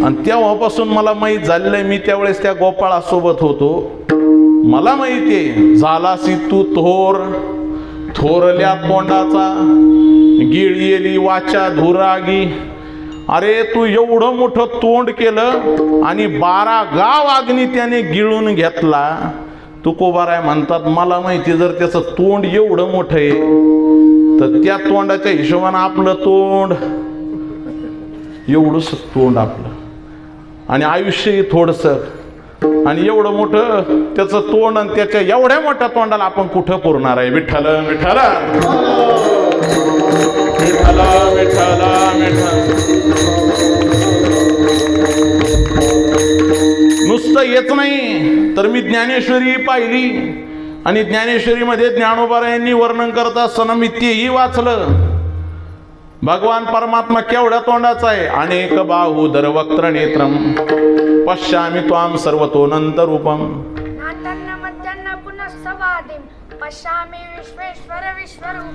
आणि तेव्हापासून मला माहीत झालेलं आहे, मी त्यावेळेस त्या गोपाळासोबत होतो, मला माहिती आहे, झालासी तू थोर, थोरल्या तोंडाचा, गिळलेली वाचा धुरागी. अरे तू एवढं मोठं तोंड केलं आणि 12 गाव अग्नी त्याने गिळून घेतला. तुकोबाराय म्हणतात, मला माहिती जर त्याचं तोंड एवढं मोठं आहे तर त्या तोंडाच्या हिशोबानं आपलं तोंड एवढंच तोंड आपलं, आणि आयुष्यही थोडंसं, आणि एवढं मोठं त्याचं तोंड, आणि त्याच्या एवढ्या मोठ्या तोंडाला आपण कुठं पुरणार आहे? विठ्ठल विठ्ठल विठ्ठल विठ्ठल विठ्ठल. नुसतं येत नाही तर मी ज्ञानेश्वरी पाहिली, आणि ज्ञानेश्वरीमध्ये ज्ञानोबारायांनी वर्णन करत असताना मी तेही वाचलं. भगवान परमात्मा केवढ्या तोंडाचा आहे. अनेक बाहुदर वक्त्र नेत्रम पश्यामि त्वाम सर्वतोनंत रूपम.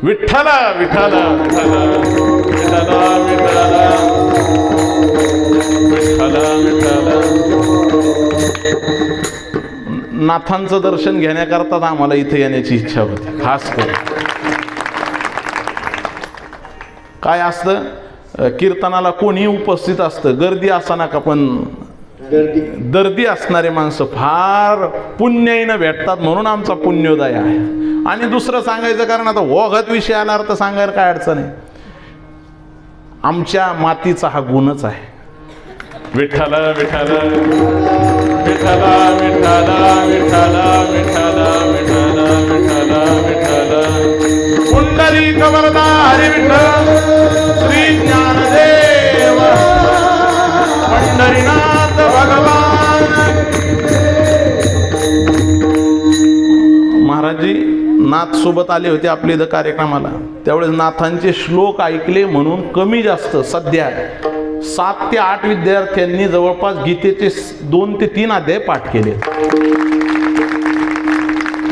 विठ्ठल विठ्ठल विठ्ठल विठ्ठल विठ्ठल विठ्ठल. नाथांचं दर्शन घेण्याकरता आम्हाला इथे येण्याची इच्छा होती. खास करून काय असतं, कीर्तनाला कोणी उपस्थित असतं, गर्दी असताना का, पण दर्दी असणारे माणसं फार पुण्याईनं भेटतात, म्हणून आमचा पुण्योदय आहे. आणि दुसरं सांगायचं कारण, आता ओघत विषय आला तर सांगायला काय अडचण आहे, आमच्या मातीचा हा गुणच आहे. विठ्ठल विठ्ठल विठ्ठल विठ्ठल विठ्ठल विठ्ठल विठ्ठल विठ्ठल विठ्ठल. पुंडलिक वरदा हरी विठ्ठल श्री ज्ञानदेव पंढरीनाथ भगवान. नाथ सोबत आले होते आपल्या इथं कार्यक्रमाला, त्यावेळेस नाथांचे श्लोक ऐकले म्हणून कमी जास्त सध्या 7 ते 8 विद्यार्थ्यांनी जवळपास गीतेचे 2 ते 3 अध्याय पाठ केले.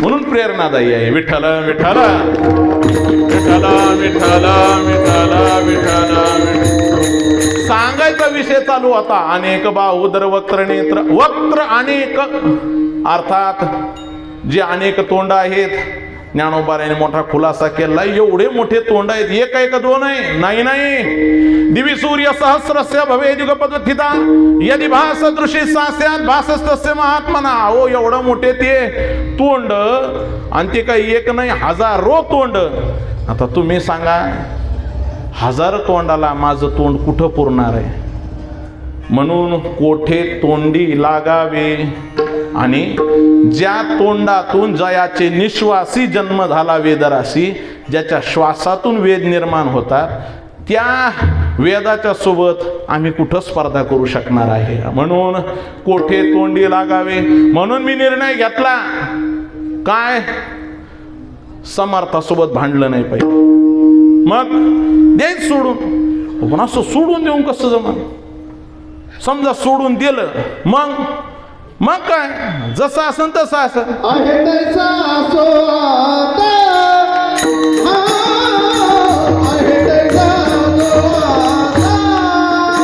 म्हणून प्रेरणादायी आहे. विठ्ठल विठ्ठल विठ्ठल विठ्ठल विठ्ठल विठ्ठल. सांगायचा विषय चालू होता. अनेक बाहुदर वक्त्र नेत्र. वक्त्र अनेक अर्थात जे अनेक तोंड आहेत. ज्ञानोबाराने मोठा खुलासा केला. एवढे मोठे तोंड आहेत. एक आहे का 2 आहे? नाही नाही. दिवी सूर्य सहस्रस्य भवेद युगपदथिता यदि भासदृशी सास्यात भासस्तस्य महात्मना. ओ एवढं मोठे ते तोंड आणि ते काही एक नाही, हजारो तोंड. आता तुम्ही सांगा, 1000 तोंडाला माझं तोंड कुठं पुरणार आहे? म्हणून कोठे तोंडी लागावे आणि ज्या तोंडातून जयाचे निश्वासी जन्म झाला वेदराशी, ज्याच्या श्वासातून वेद निर्माण होतात, त्या वेदाच्या सोबत आम्ही कुठं स्पर्धा करू शकणार आहे? म्हणून कोठे तोंडी लागावे. म्हणून मी निर्णय घेतला, काय समर्थासोबत भांडलं नाही पाहिजे. मग द्यायच सोडून. पण असं सोडून देऊन कसं जमन? समजा सोडून दिलं, मग काय, जसं असन तसं असन. आहे तैसा असो आता. आहे तैसा असो आता. आहे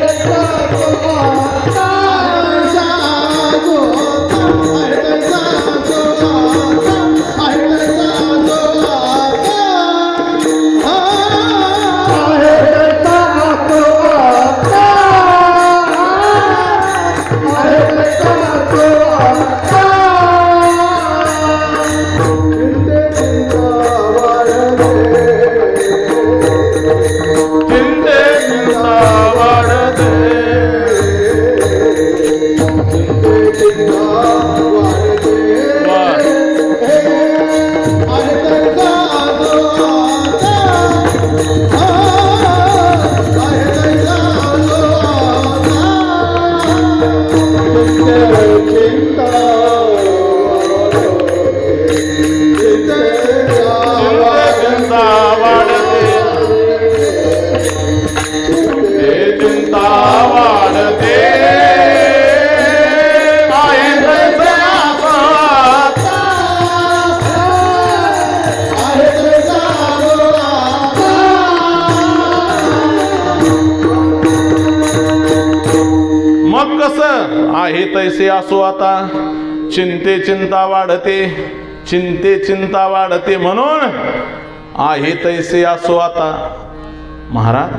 तैसा असो आता. आहे तैसा असो आता. आहे तैसे असो आता. चिंते चिंता वाढते, चिंते चिंता वाढते. म्हणून आहे तैसे असो आता. महाराज,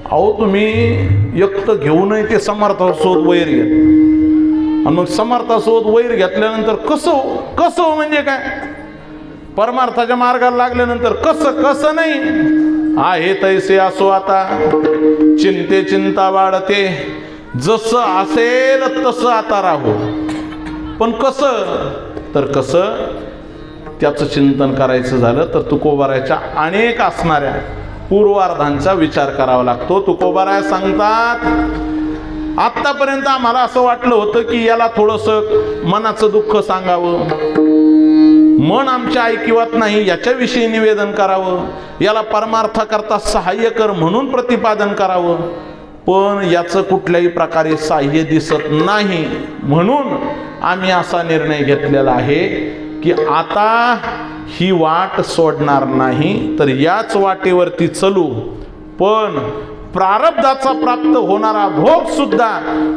अहो तुम्ही एकटं घेऊनही ते समर्थासोबत वैर घेत, आणि मग समर्थासोबत वैर घेतल्यानंतर कसं म्हणजे काय? परमार्थाच्या मार्गाला लागल्यानंतर कसं नाही. आहे तैसे असो आता. चिंते चिंता वाढते. जसं असेल तसं आता राहू. पण कसं त्याचं चिंतन करायचं झालं तर तुकोबाराच्या अनेक असणाऱ्या पूर्वार्धांचा विचार करावा लागतो. तुकोबाराय सांगतात, आत्तापर्यंत आम्हाला असं वाटलं होतं की याला थोडंसं मनाचं दुःख सांगावं, मन आमच्या ऐकिवात नाही याच्याविषयी निवेदन करावं, याला परमार्थाकरता सहाय्य कर म्हणून प्रतिपादन करावं. पण याचं कुठल्याही प्रकारे सहाय्य दिसत नाही. म्हणून आम्ही असा निर्णय घेतलेला आहे की आता ही वाट सोडणार नाही, तर याच वाटेवरती चलू. पण प्रारब्धाचा प्राप्त होणारा भोग सुद्धा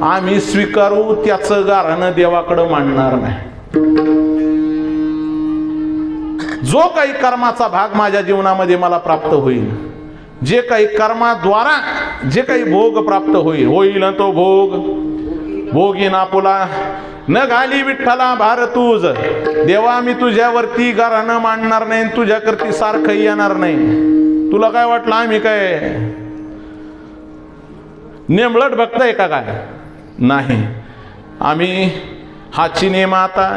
आम्ही स्वीकारू, त्याचं गाऱ्हाणं देवाकडे मांडणार नाही. जो काही कर्माचा भाग माझ्या जीवनामध्ये मला प्राप्त होईल, जे काही कर्माद्वारा जे काही भोग प्राप्त होईल तो भोग भोगीन आपुला न घाली विठ्ठला भार तुझ. देवा मी तुझ्यावरती गाऱ्हाणं मांडणार नाही, तुझ्याकरती सारखं येणार नाही. तुला काय वाटलं आम्ही काय नेमलट बघताय का काय? नाही. आम्ही हाची ने माता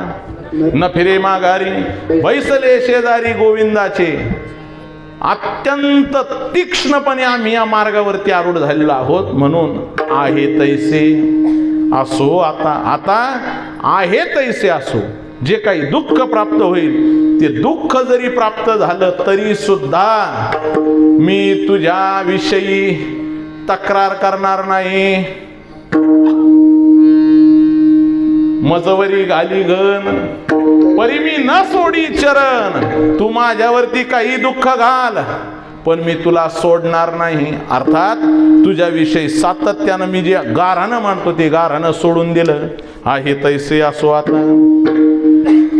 न फिरे माघारी बैसले शेजारी गोविंदाचे. अत्यंत तीक्ष्णपणे आम्ही या मार्गावरती आरूढ झालेलो आहोत. म्हणून आहे तैसे असो, आता आहे तैसे असो, जे काही दुःख प्राप्त होईल ते दुःख जरी प्राप्त झालं तरी सुद्धा मी तुझ्या विषयी तक्रार करणार नाही. मजवरी घाली गण परी मी न सोडी चरण, तू माझ्यावरती काही दुःख घाल पण मी तुला सोडणार नाही. अर्थात तुझ्याविषयी सातत्यानं मी जे गाऱ्हाणं मानतो ते गाऱ्हाणं सोडून दिलं. आहे तैसे असो आता,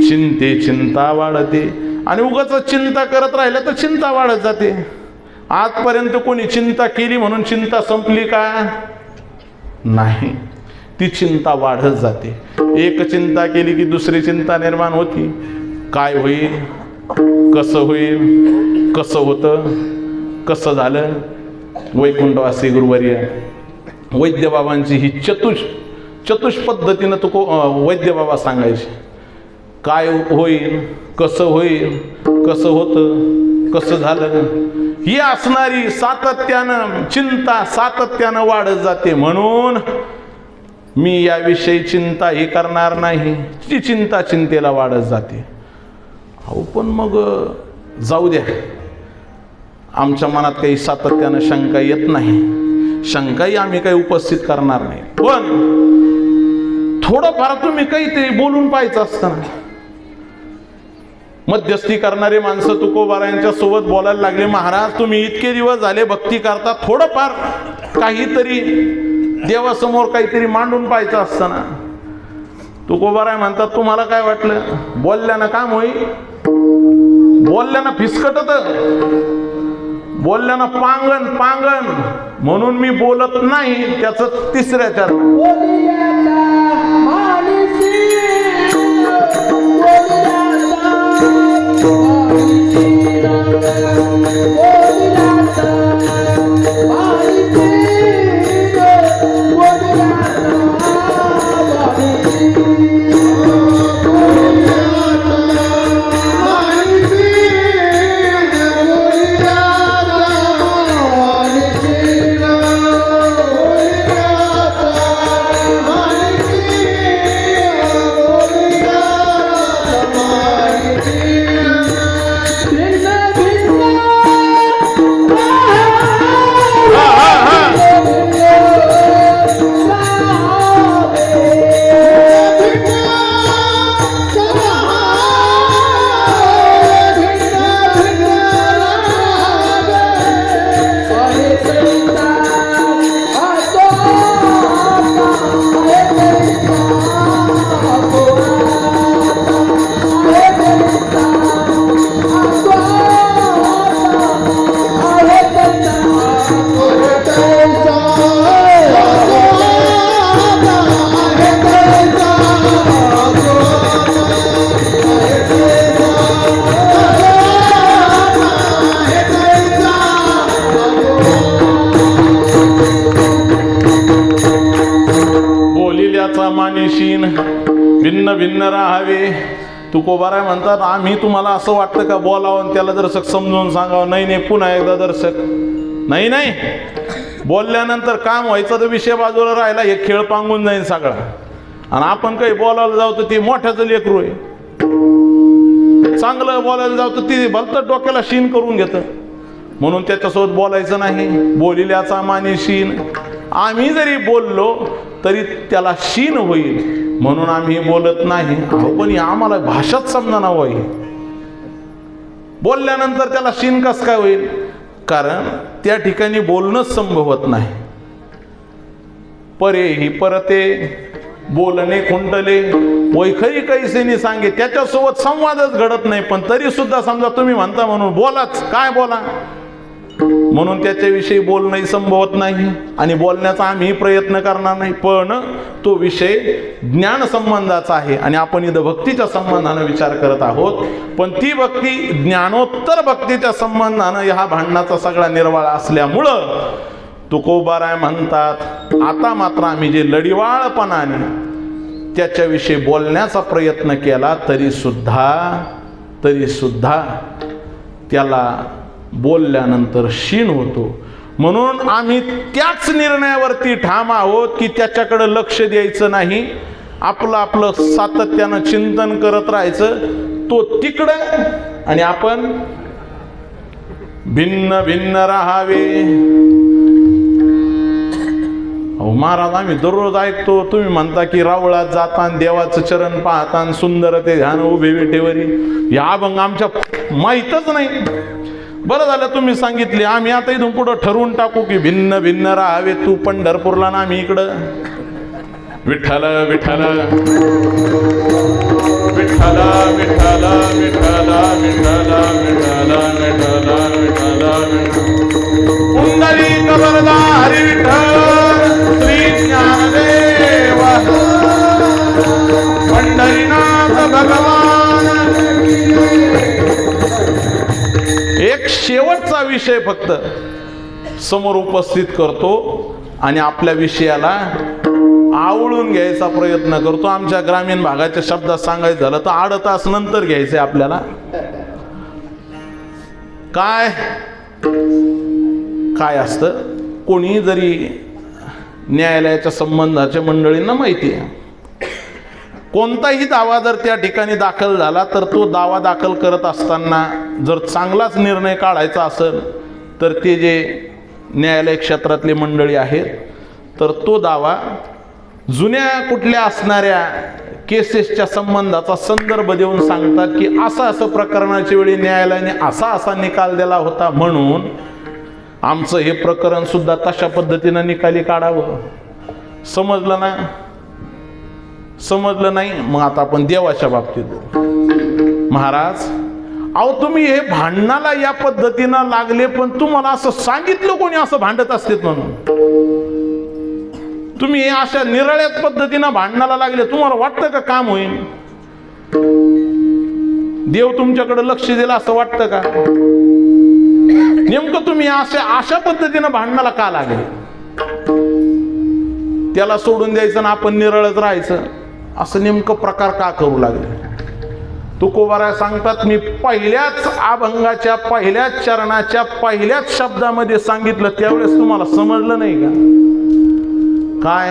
चिंते चिंता वाढते. आणि उगाच चिंता करत राहिलं तर चिंता वाढत जाते. आजपर्यंत कोणी चिंता केली म्हणून चिंता संपली का? नाही, ती चिंता वाढत जाते. एक चिंता केली की दुसरी चिंता निर्माण होती. काय होईल, कसं होईल, कसं होतं, कसं झालं. वैकुंठवासी गुरुवर्य वैद्य बाबांची ही चतुष पद्धतीनं तो वैद्य बाबा सांगायचे. काय होईल, कसं होईल, कसं होतं, कसं झालं, ही असणारी सातत्यानं चिंता सातत्यानं वाढत जाते. म्हणून मी याविषयी चिंता ही करणार नाही. ती चिंता चिंतेला वाढत जाते. अहो पण मग जाऊ द्या, आमच्या मनात काही सातत्यानं शंका येत नाही, शंकाही आम्ही काही उपस्थित करणार नाही. पण थोडंफार तुम्ही काहीतरी बोलून पाहायचं असतं ना. मध्यस्थी करणारे माणसं तुकोबारायांच्या सोबत बोलायला लागले, महाराज तुम्ही इतके दिवस झाले भक्ती करता, थोडंफार काहीतरी देवासमोर काहीतरी मांडून पाहायचं असतं ना. तुकोबाराय म्हणतात, तुम्हाला काय वाटलं बोलल्यानं काम होईल? बोलल्यानं फिसकटत, बोलल्यानं पांगण म्हणून मी बोलत नाही. त्याचं तिसऱ्या मानिशीन भिन्न भिन्न राहावे. तुकोबाराय म्हणतात, आम्ही तुम्हाला असं वाटतं का बोलावं त्याला दर्शक समजून सांगावं? नाही, पुन्हा एकदा दर्शक नाही. बोलल्यानंतर काम व्हायचा तर विषय बाजूला राहिला, हे खेळ पांगून जाईल सगळा. आणि आपण काही बोलायला जाऊ तर ते मोठ्याचं लेकरू आहे. चांगलं बोलायला जाऊ तर ते भलतं डोक्याला शीन करून घेतं. म्हणून त्याच्यासोबत बोलायचं नाही. बोलिल्याचा माने शीन. आम्ही जरी बोललो तरी त्याला शीन होईल म्हणून आम्ही बोलत नाही. पण आम्हाला भाषाच समजना होईल. बोलल्यानंतर त्याला शीन कस काय होईल? कारण त्या ठिकाणी बोलणंच संभवत नाही. परे ही परते बोलणे खुंटले वैखरी कैसेनी सांगे. त्याच्यासोबत संवादच घडत नाही. पण तरी सुद्धा समजा तुम्ही म्हणता म्हणून बोलाच, काय बोला म्हणून त्याच्याविषयी बोलणंही संभवत नाही आणि बोलण्याचा आम्ही प्रयत्न करणार नाही. पण तो विषय ज्ञान संबंधाचा आहे आणि आपण इथं भक्तीच्या संबंधानं विचार करत आहोत. पण ती भक्ती ज्ञानोत्तर भक्तीच्या संबंधानं ह्या भांडणाचा सगळा निर्वाळा असल्यामुळं तुकोबाराय म्हणतात, आता मात्र आम्ही जे लढिवाळपणाने त्याच्याविषयी बोलण्याचा प्रयत्न केला तरी सुद्धा त्याला बोलल्यानंतर शीण होतो. म्हणून आम्ही त्याच निर्णयावरती ठाम आहोत की त्याच्याकडे लक्ष द्यायचं नाही, आपलं सातत्यानं चिंतन करत राहायचं. तो तिकडं आणि आपण भिन्न भिन्न राहावे. अहो महाराज, आम्ही दररोज ऐकतो तुम्ही म्हणता की रावळात जातान देवाचं चरण पाहतान सुंदर ते ध्यान उभे विटेवरी. या अभंग आमच्या माहीतच नाही. बरं झालं तुम्ही सांगितले. आम्ही आता इथून पुढं ठरवून टाकू की भिन्न भिन्न राहावे. तू पंढरपूरला ना आम्ही इकडं. विठ्ठल विठ्ठल विठ्ठल विठ्ठल विठ्ठल विठ्ठल विठ्ठल विठ्ठल विठ्ठल पुंडलिक वरदा हरी विठ्ठल श्री ज्ञानदेव पंढरीनाथ भगवान. एक शेवटचा विषय फक्त समोर उपस्थित करतो आणि आपल्या विषयाला आवळून घ्यायचा प्रयत्न करतो. आमच्या ग्रामीण भागाच्या शब्दात सांगायचं झालं तर 8 तास नंतर घ्यायचंय आपल्याला. काय असतं, कोणी जरी न्यायालयाच्या संबंधाच्या मंडळींना माहिती आहे, कोणताही दावा जर त्या ठिकाणी दाखल झाला तर तो दावा दाखल करत असताना जर चांगलाच निर्णय काढायचा असेल तर ते जे न्यायालय क्षेत्रातले मंडळी आहेत तर तो दावा जुन्या कुठल्या असणाऱ्या केसेसच्या संबंधाचा संदर्भ देऊन सांगतात की असं प्रकरणाच्या वेळी न्यायालयाने असा निकाल दिला होता, म्हणून आमचं हे प्रकरण सुद्धा तशा पद्धतीनं निकाली काढावं. समजलं ना? समजलं नाही? मग आता आपण देवाच्या बाबतीत. महाराज, अहो तुम्ही हे भांडणाला या पद्धतीनं लागले, पण तुम्हाला असं सांगितलं कोणी असं भांडत असते म्हणून? तुम्ही हे अशा निराळ्याच पद्धतीनं भांडणाला लागले, तुम्हाला वाटतं का काम होईल? देव तुमच्याकडे लक्ष दिलं असं वाटतं का? नेमकं तुम्ही अशा पद्धतीनं भांडणाला का लागले? त्याला सोडून द्यायचं ना आपण निराळच राहायचं, असं नेमकं प्रकार का करू लागले? तुकोबाराय सांगतात, मी पहिल्याच अभंगाच्या पहिल्याच चरणाच्या पहिल्याच शब्दामध्ये सांगितलं त्यावेळेस तुम्हाला समजलं नाही का? काय?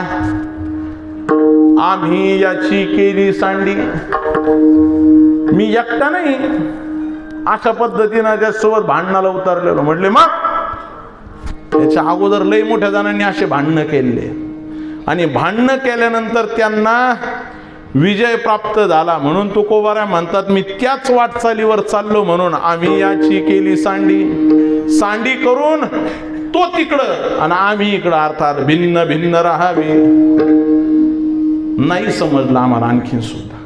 आम्ही याची केली सांडी. मी एकटा नाही अशा पद्धतीनं त्यासोबत भांडणाला उतरलेलो. म्हटले मग त्याच्या अगोदर लई मोठ्या जणांनी असे भांडणं केले आणि भांडणं केल्यानंतर त्यांना विजय प्राप्त झाला. म्हणून तुकोबाराय म्हणतात, मी त्याच वाटचालीवर चाललो म्हणून आम्ही याची केली सांडी करून तो तिकडं आणि आम्ही इकडं, अर्थात भिन्न भिन्न राहावे. नाही समजलं आम्हाला आणखीन सुद्धा.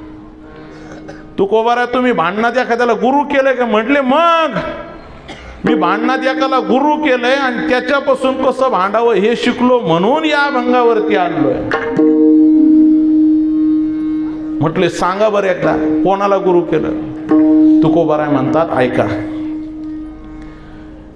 तुकोबाराय, तुम्ही भांडणात एखाद्याला गुरु केलंय का? म्हटले मग मी भांडणात एकाला गुरु केलंय आणि त्याच्यापासून कसं भांडावं हे शिकलो म्हणून या अभंगावरती आलोय. म्हटले सांगा बरं एकदा कोणाला गुरु केलं? तुकोबाराय म्हणतात, ऐका,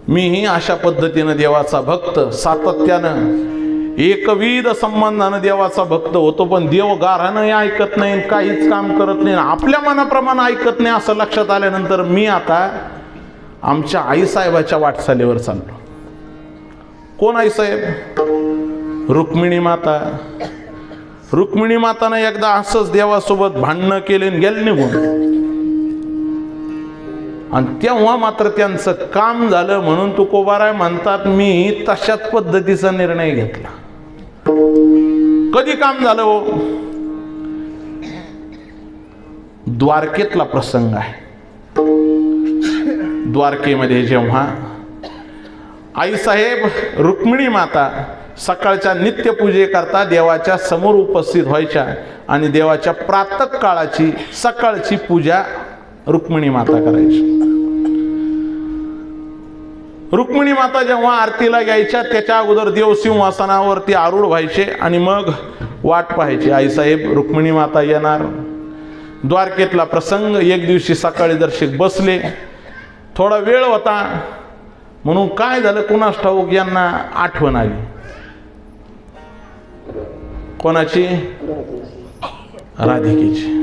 मीही अशा पद्धतीनं देवाचा भक्त, सातत्यानं एकविध संबंधानं देवाचा भक्त होतो, पण देव गारानंही ऐकत नाही, काहीच काम करत नाही, आपल्या मनाप्रमाणे ऐकत नाही. असं लक्षात आल्यानंतर मी आता आमच्या आईसाहेबाच्या वाटचालीवर चाललो. कोण आईसाहेब? रुक्मिणी माता. रुक्मिणी मातानं एकदा असंच देवासोबत भांडणं केले आणि गेले निघून, आणि तेव्हा मात्र त्यांचं काम झालं. म्हणून तुकोबाराय म्हणतात, मी तशाच पद्धतीचा निर्णय घेतला. कधी काम झालं हो? द्वारकेतला प्रसंग आहे. द्वारकेमध्ये जेव्हा आईसाहेब रुक्मिणी माता सकाळच्या नित्यपूजेकरता देवाच्या समोर उपस्थित व्हायच्या आणि देवाच्या प्रातः काळाची सकाळची पूजा रुक्मिणी माता करायची. रुक्मिणी माता जेव्हा आरतीला यायच्या त्याच्या अगोदर देव सिंहासनावरती आरूढ व्हायचे आणि मग वाट पाहायची, आईसाहेब रुक्मिणी माता येणार. द्वारकेतला प्रसंग. एक दिवशी सकाळी दर्शक बसले, थोडा वेळ होता म्हणून काय झालं कुणास ठाऊक, यांना आठवण आली. कोणाची? राधिकेची.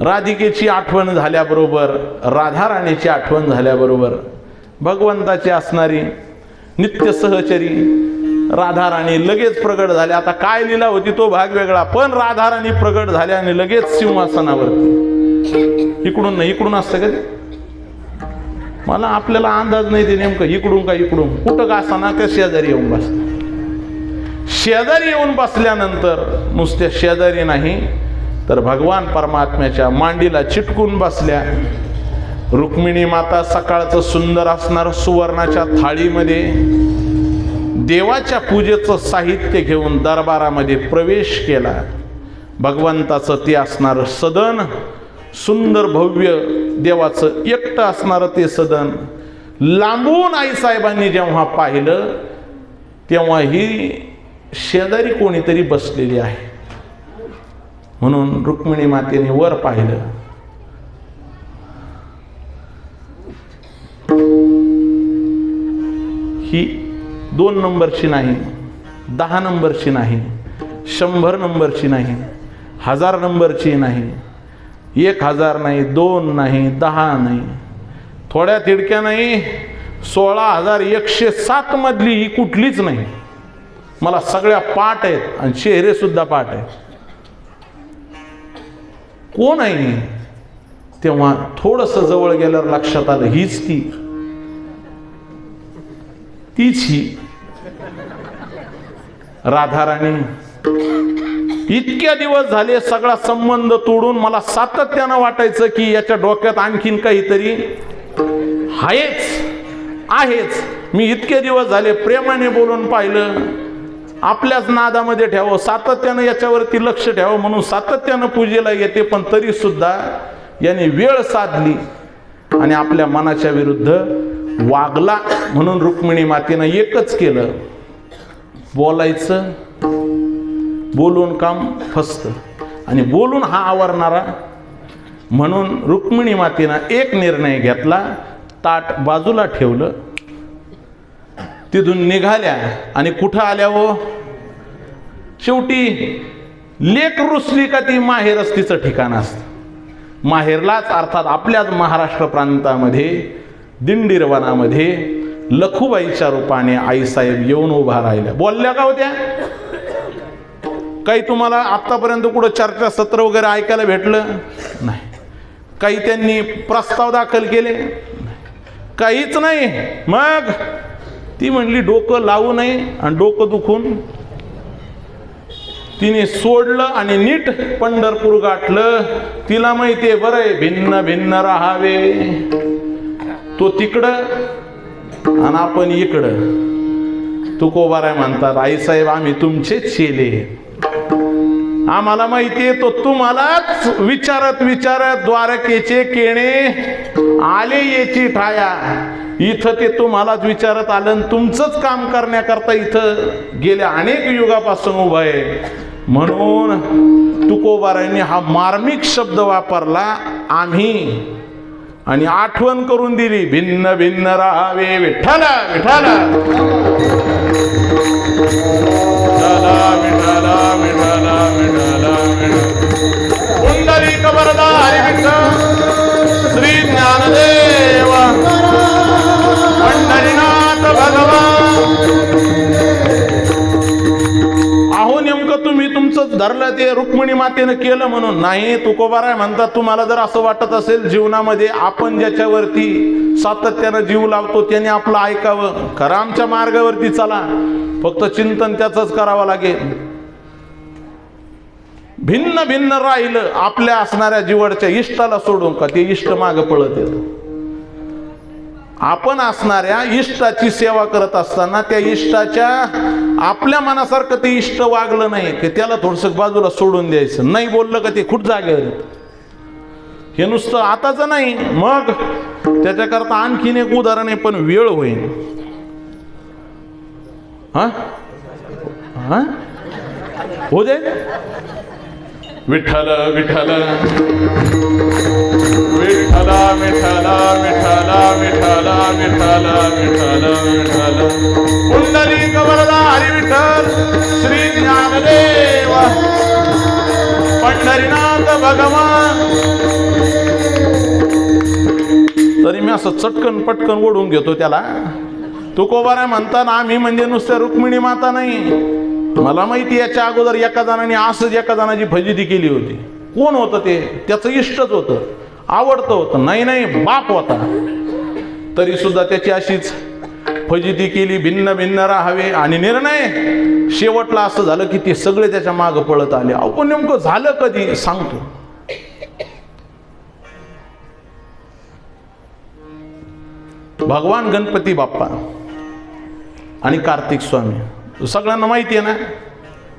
राधिकेची आठवण झाल्याबरोबर, राधाराणीची आठवण झाल्याबरोबर भगवंताची असणारी नित्य सहचरी राधाराणी लगेच प्रगट झाल्या. आता काय लीला होती तो भाग वेगळा, पण राधाराणी प्रगट झाल्या आणि लगेच सिंहासनावरती. इकडून नाही इकडून असतं का ते? मला आपल्याला अंदाज नाही ते नेमकं इकडून का इकडून, कुठं का असताना त्या शेजारी येऊन बसतात. शेजारी येऊन बसल्यानंतर नुसत्या शेजारी नाही तर भगवान परमात्म्याच्या मांडीला चिटकून बसल्या. रुक्मिणी माता सकाळचं सुंदर असणार सुवर्णाच्या थाळीमध्ये देवाच्या पूजेचं साहित्य घेऊन दरबारामध्ये प्रवेश केला. भगवंताचं ते असणारं सदन, सुंदर भव्य देवाचं एकटं असणारं ते सदन लांबून आईसाहेबांनी जेव्हा पाहिलं तेव्हा ही शेजारी कोणीतरी बसलेली आहे म्हणून रुक्मिणी मातेने वर पाहिलं. ही 2 नंबरची नाही, 10 नंबरची नाही, 100 नंबरची नाही, 1000 नंबरची नाही, 1000 नाही, 2 नाही, 10 नाही, थोड्या तिडक्या नाही, 16,107 मधली ही कुठलीच नाही. मला सगळ्या पाठ आहेत आणि चेहरे सुद्धा पाठ आहेत. कोण आहे? तेव्हा थोडस जवळ गेल्यावर लक्षात आलं हीच तीच ही राधाराणी. इतक्या दिवस झाले सगळा संबंध तोडून मला सातत्यानं वाटायचं की याच्या डोक्यात आणखीन काहीतरी आहेच. मी इतके दिवस झाले प्रेमाने बोलून पाहिलं, आपल्याच नादामध्ये ठेवावं, सातत्यानं याच्यावरती लक्ष ठेवावं म्हणून सातत्यानं पूजेला येते, पण तरी सुद्धा याने वेळ साधली आणि आपल्या मनाच्या विरुद्ध वागला. म्हणून रुक्मिणी मातेनं एकच केलं, बोलायचं. बोलून काम फसतं आणि बोलून हा आवरणारा. म्हणून रुक्मिणी मातेनं एक निर्णय घेतला, ताट बाजूला ठेवलं, तिथून निघाल्या आणि कुठं आल्या हो? शेवटी लेक रुसली का ती माहेरच तिचं ठिकाण असतं. माहेरलाच अर्थात आपल्याच महाराष्ट्र प्रांतामध्ये दिंडीरवनामध्ये लखुबाईच्या रूपाने आईसाहेब येऊन उभा राहिल्या. बोलल्या का होत्या? काही तुम्हाला आतापर्यंत कुठं चर्चासत्र वगैरे ऐकायला भेटलं नाही? काही त्यांनी प्रस्ताव दाखल केले? काहीच नाही. मग ती म्हणली डोकं लावू नये आणि डोकं दुखून तिने सोडलं आणि नीट पंढरपूर गाठलं. तिला माहितीये बरं आहे भिन्न भिन्न राहावे, तो तिकडं आणि आपण इकडं. तुकोबाराय म्हणतात आईसाहेब आम्ही तुमचेच चेले, आम्हाला माहितीये तो तुम्हालाच विचारत द्वारकेचे केणे आले याची ठाया. इथं ते तुम्हालाच विचारत आलं आणि तुमचंच काम करण्याकरता इथं गेल्या अनेक युगापासून उभं आहे. म्हणून तुकोबारायांनी हा मार्मिक शब्द वापरला आम्ही, आणि आठवण करून दिली भिन्न भिन्न राहावे. विठ्ठल विठ्ठल पुंडलिक वरदा हरिविठ्ठल श्री ज्ञानदेव पंढरीनाथ भगवान. अहो नेमकं तुम्ही तुमचं धरलं ते रुक्मिणी मातेनं केलं म्हणून नाही. तुकोबाराय म्हणतात तुम्हाला जर असं वाटत असेल जीवनामध्ये आपण ज्याच्यावरती सातत्यानं जीव लावतो त्याने आपलं ऐकावं, खरं आमच्या मार्गावरती चला, फक्त चिंतन त्याचंच करावं लागेल. भिन्न भिन्न राहिलं आपल्या असणाऱ्या जीवडच्या इष्टाला सोडून का ते इष्ट मागं पळत येतं. आपण असणाऱ्या इष्टाची सेवा करत असताना त्या इष्टाच्या आपल्या मनासारखं ते इष्ट वागलं नाही की त्याला थोडंसं बाजूला सोडून द्यायचं. नाही बोललं का ते खुट जागेवर येतं. हे नुसतं आताच नाही, मग त्याच्याकरता आणखीन एक उदाहरण आहे, पण वेळ होईल. हा हा हो दे. विठ्ठल विठ्ठल विठ्ठल विठ्ठल विठ्ठल विठ्ठल विठ्ठल विठ्ठल विठ्ठल पुंडलिक वरदा हरी विठ्ठल श्री ज्ञानदेव पंढरीनाथ भगवान. तरी मी असं चटकन पटकन ओढून घेतो त्याला. तुकोबारा म्हणताना आम्ही म्हणजे नुसत्या रुक्मिणी माता नाही, मला माहिती याच्या अगोदर एका जणाने असंच एका जणाची फजिती केली होती. कोण होतं ते? त्याचं इष्टच होतं, आवडतं होतं. नाही बाप होता, तरी सुद्धा त्याची अशीच फजिती केली. भिन्न भिन्न राहावे आणि निर्णय शेवटला असं झालं की ते सगळे त्याच्या मागं पळत आले. अहो पण नेमकं झालं कधी सांगतो. भगवान गणपती बाप्पा आणि कार्तिक स्वामी सगळ्यांना माहिती आहे ना,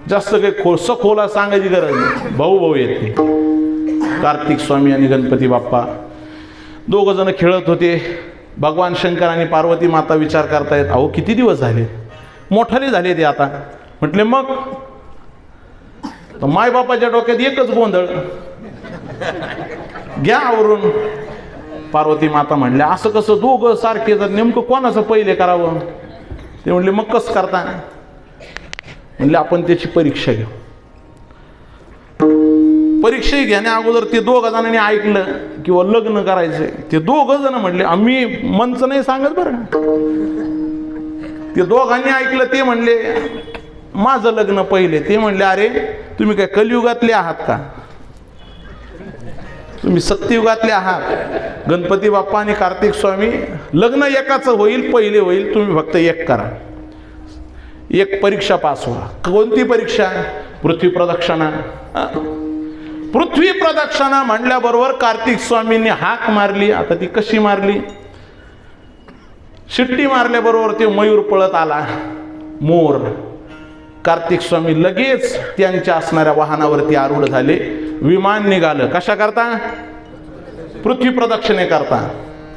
जास्त काही सखोला सांगायची गरज नाही. भाऊ येते. कार्तिक स्वामी आणि गणपती बाप्पा दोघं जण खेळत होते. भगवान शंकर आणि पार्वती माता विचार करतायत, अहो किती दिवस झाले, मोठाले झाले ते आता. म्हटले मग तर मायबापाच्या डोक्यात एकच गोंधळ, घ्या आवरून. पार्वती माता म्हणल्या, असं कसं दोघं सारखे, जर नेमकं कोणाचं पहिले करावं? ते म्हणले मग कसं करता? म्हणले आपण त्याची परीक्षा घेऊ. परीक्षा घेण्या अगोदर ते दोघं जणांनी ऐकलं किंवा लग्न करायचंय. ते दोघं जण म्हणले, आम्ही मंच नाही सांगत बरं. ते दोघांनी ऐकलं. ते म्हणले माझं लग्न पहिले. ते म्हणले, अरे तुम्ही काय कलियुगातले आहात का? तुम्ही सत्ययुगातले आहात. गणपती बाप्पा आणि कार्तिक स्वामी लग्न एकाचं होईल, पहिले होईल, तुम्ही फक्त एक करा. एक परीक्षा पास व्हा. कोणती परीक्षा? पृथ्वी प्रदक्षिणा. पृथ्वी प्रदक्षिणा म्हणल्याबरोबर कार्तिक स्वामींनी हाक मारली. आता ती कशी मारली? शिट्टी मारल्याबरोबर ते मयूर पळत आला, मोर. कार्तिक स्वामी लगेच त्यांच्या असणाऱ्या वाहनावरती आरूढ झाले. विमान निघालं. कशा करता? पृथ्वी प्रदक्षिणे करता.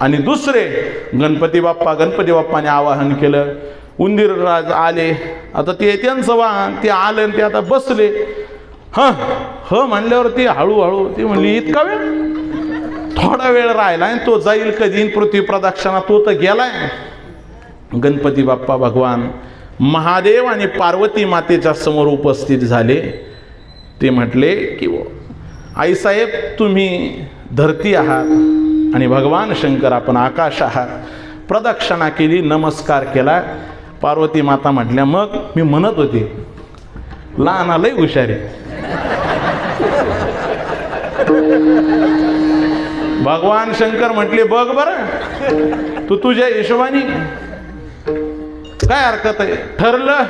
आणि दुसरे गणपती बाप्पाने आवाहन केलं. उंदीरराज आले. आता ते त्यांचं वाहन, ते आले आणि ते आता बसले. म्हणल्यावर ते हळूहळू ते म्हणले, इतका वेळ? थोडा वेळ राहिला आणि तो जाईल कधी पृथ्वी प्रदक्षिणा. तो तर गेलाय. गणपती बाप्पा भगवान महादेव आणि पार्वती मातेच्या समोर उपस्थित झाले. ते म्हटले की आईसाहेब तुम्ही धरती आहात आणि भगवान शंकर आपण आकाश आहात. प्रदक्षिणा केली, नमस्कार केला. पार्वती माता म्हटल्या, मग मी म्हणत होते लहान लय हुशार आहे. भगवान शंकर म्हटले, बघ बरं तू तुझ्या हिशोबाने, काय हरकत आहे. ठरलं.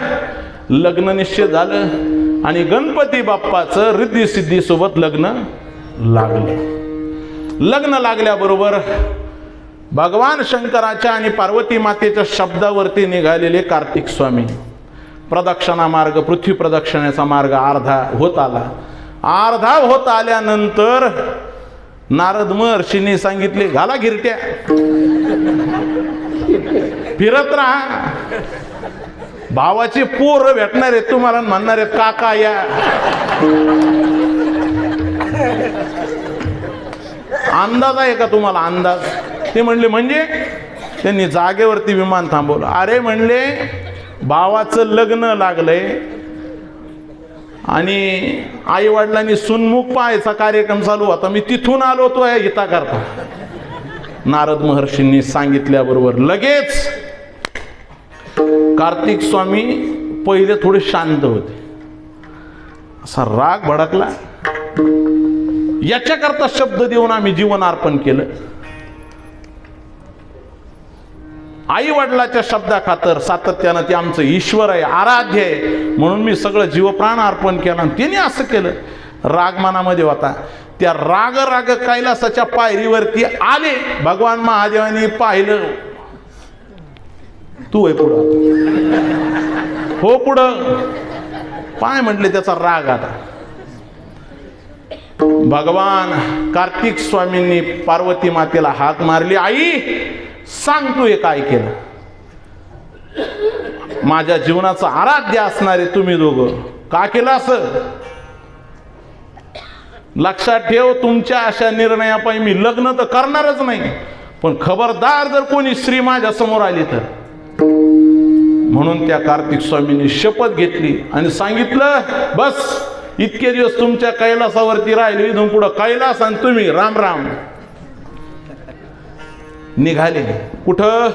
लग्न निश्चित झालं आणि गणपती बाप्पाचं रिद्धी सिद्धी सोबत लग्न लागलं. लग्न लागल्याबरोबर भगवान शंकराच्या आणि पार्वती मातेच्या शब्दावरती निघालेले कार्तिक स्वामी प्रदक्षिणा मार्ग, पृथ्वी प्रदक्षिणेचा मार्ग अर्धा होत आला. अर्धा होत आल्यानंतर नारद महर्षींनी सांगितले, घाला गिरट्या, फिरत राहा. भावाचे पोर भेटणार आहेत तुम्हाला, म्हणणार आहेत काका या. अंदाज आहे का तुम्हाला? अंदाज? ते म्हणले म्हणजे? त्यांनी जागेवरती विमान थांबवलं. अरे म्हणले भावाचं लग्न लागलंय आणि आई वडिलांनी सुनमुख पाहायचा कार्यक्रम चालू होता, मी तिथून आलो तो हिता करता. नारद महर्षींनी सांगितल्याबरोबर लगेच कार्तिक स्वामी पहिले थोडे शांत होते. असा राग भडकला. याच्याकरता शब्द देऊन आम्ही जीवन अर्पण केलं. आई वडिलाच्या शब्दा खातर सातत्यानं ते आमचं ईश्वर आहे, आराध्य आहे, म्हणून मी सगळं जीवप्राण अर्पण केलं. आणि त्याने असं केलं. राग मनामध्ये होता. त्या राग कैलासाच्या पायरीवरती आले. भगवान महादेवांनी पाहिलं, तू आहे पुढं, हो पुढं पाय म्हटले. त्याचा राग आता. भगवान कार्तिक स्वामींनी पार्वती मातेला हाक मारली, आई सांग तू हे काय केलं. माझ्या जीवनाचं आराध्य असणारे तुम्ही दोघं का केलं असं? लक्षात ठेव, तुमच्या अशा निर्णयापायी मी लग्न तर करणारच नाही, पण खबरदार जर कोणी स्त्री माझ्या समोर आली तर. म्हणून त्या कार्तिक स्वामींनी शपथ घेतली आणि सांगितलं, बस इतके दिवस तुमच्या कैलासावरती राहिले, इथून पुढं कैलास आणि तुम्ही राम राम. निघाले. कुठं?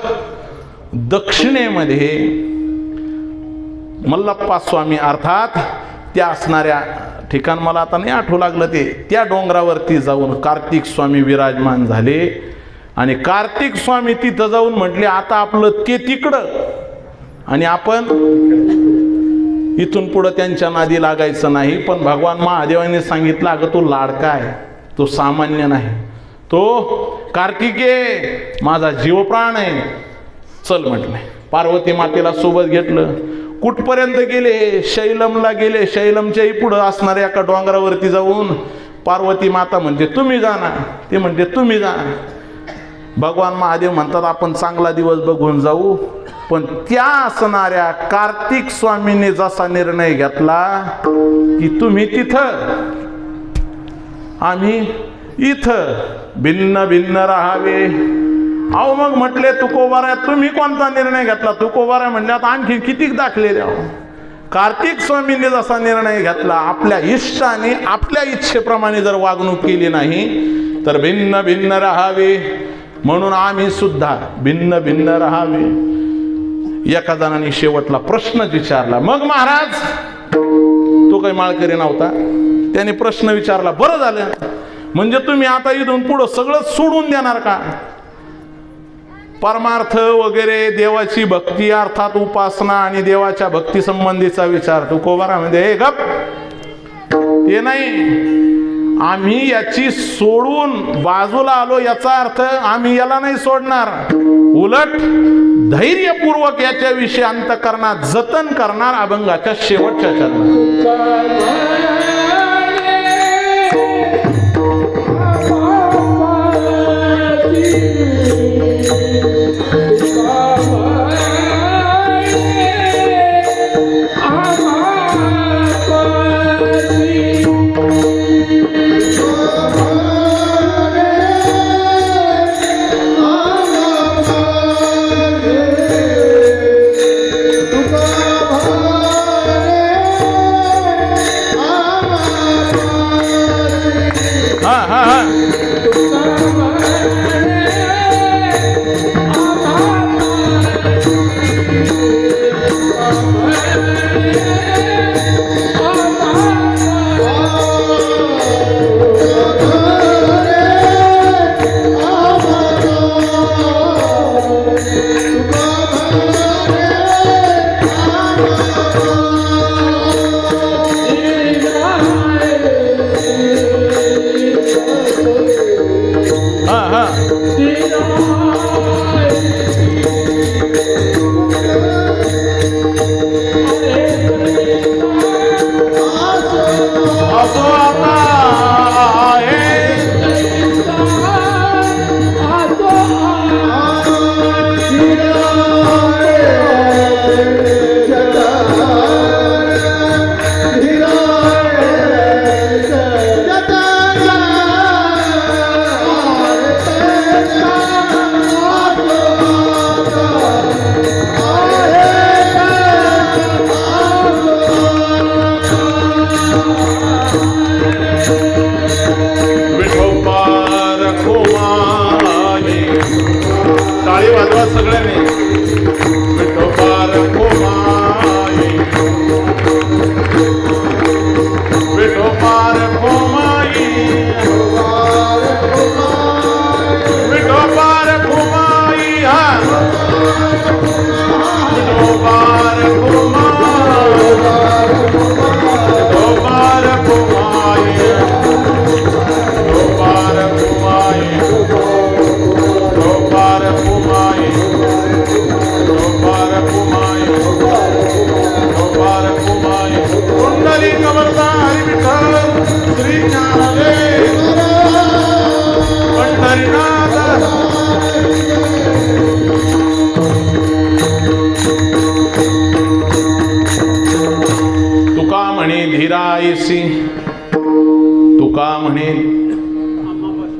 दक्षिणेमध्ये मल्लप्पा स्वामी अर्थात त्या असणाऱ्या ठिकाण मला आता नाही आठवू लागलं ते, त्या डोंगरावरती जाऊन कार्तिक स्वामी विराजमान झाले. आणि कार्तिक स्वामी तिथं जाऊन म्हटले आता आपलं ते तिकडं आणि आपण इथून पुढं त्यांच्या नादी लागायचं नाही. पण भगवान महादेवाने सांगितलं अगं तो लाडका आहे, तो सामान्य नाही, तो कार्तिके माझा जीवप्राण आहे, चल म्हटले. पार्वती मातेला सोबत घेतलं. कुठपर्यंत गेले? शैलमला गेले. शैलमच्याही पुढं असणाऱ्या एका डोंगरावरती जाऊन पार्वती माता म्हणते तुम्ही जा ना, ते म्हणते तुम्ही जा. भगवान महादेव म्हणतात आपण चांगला दिवस बघून जाऊ. पण त्या असणाऱ्या कार्तिक स्वामीने जसा निर्णय घेतला की तुम्ही तिथं आम्ही इथं भिन्न भिन्न राहावे. अहो मग म्हटले तुकोबारा तुम्ही कोणता निर्णय घेतला? तुकोबारा म्हटले आता आणखी किती दाखले द्याव. कार्तिक स्वामींनी जसा निर्णय घेतला आपल्या इष्टाने आपल्या इच्छेप्रमाणे जर वागणूक केली नाही तर भिन्न भिन्न राहावे. म्हणून आम्ही सुद्धा भिन्न भिन्न राहावे. एका जणाने शेवटला प्रश्न विचारला. मग महाराज, तो काही माळकरी नव्हता, त्याने प्रश्न विचारला बरं झालं म्हणजे तुम्ही आता इथून पुढं सगळं सोडून देणार का? परमार्थ वगैरे देवाची भक्ती अर्थात उपासना आणि देवाच्या भक्ती संबंधीचा विचार तुकोबारामध्ये हे गप ते नाही. आम्ही याची सोडून बाजूला आलो याचा अर्थ आम्ही याला नाही सोडणार, उलट धैर्यपूर्वक याच्याविषयी अंतःकरणात जतन करणार अभंगाच्या शेवटच्या चरणात.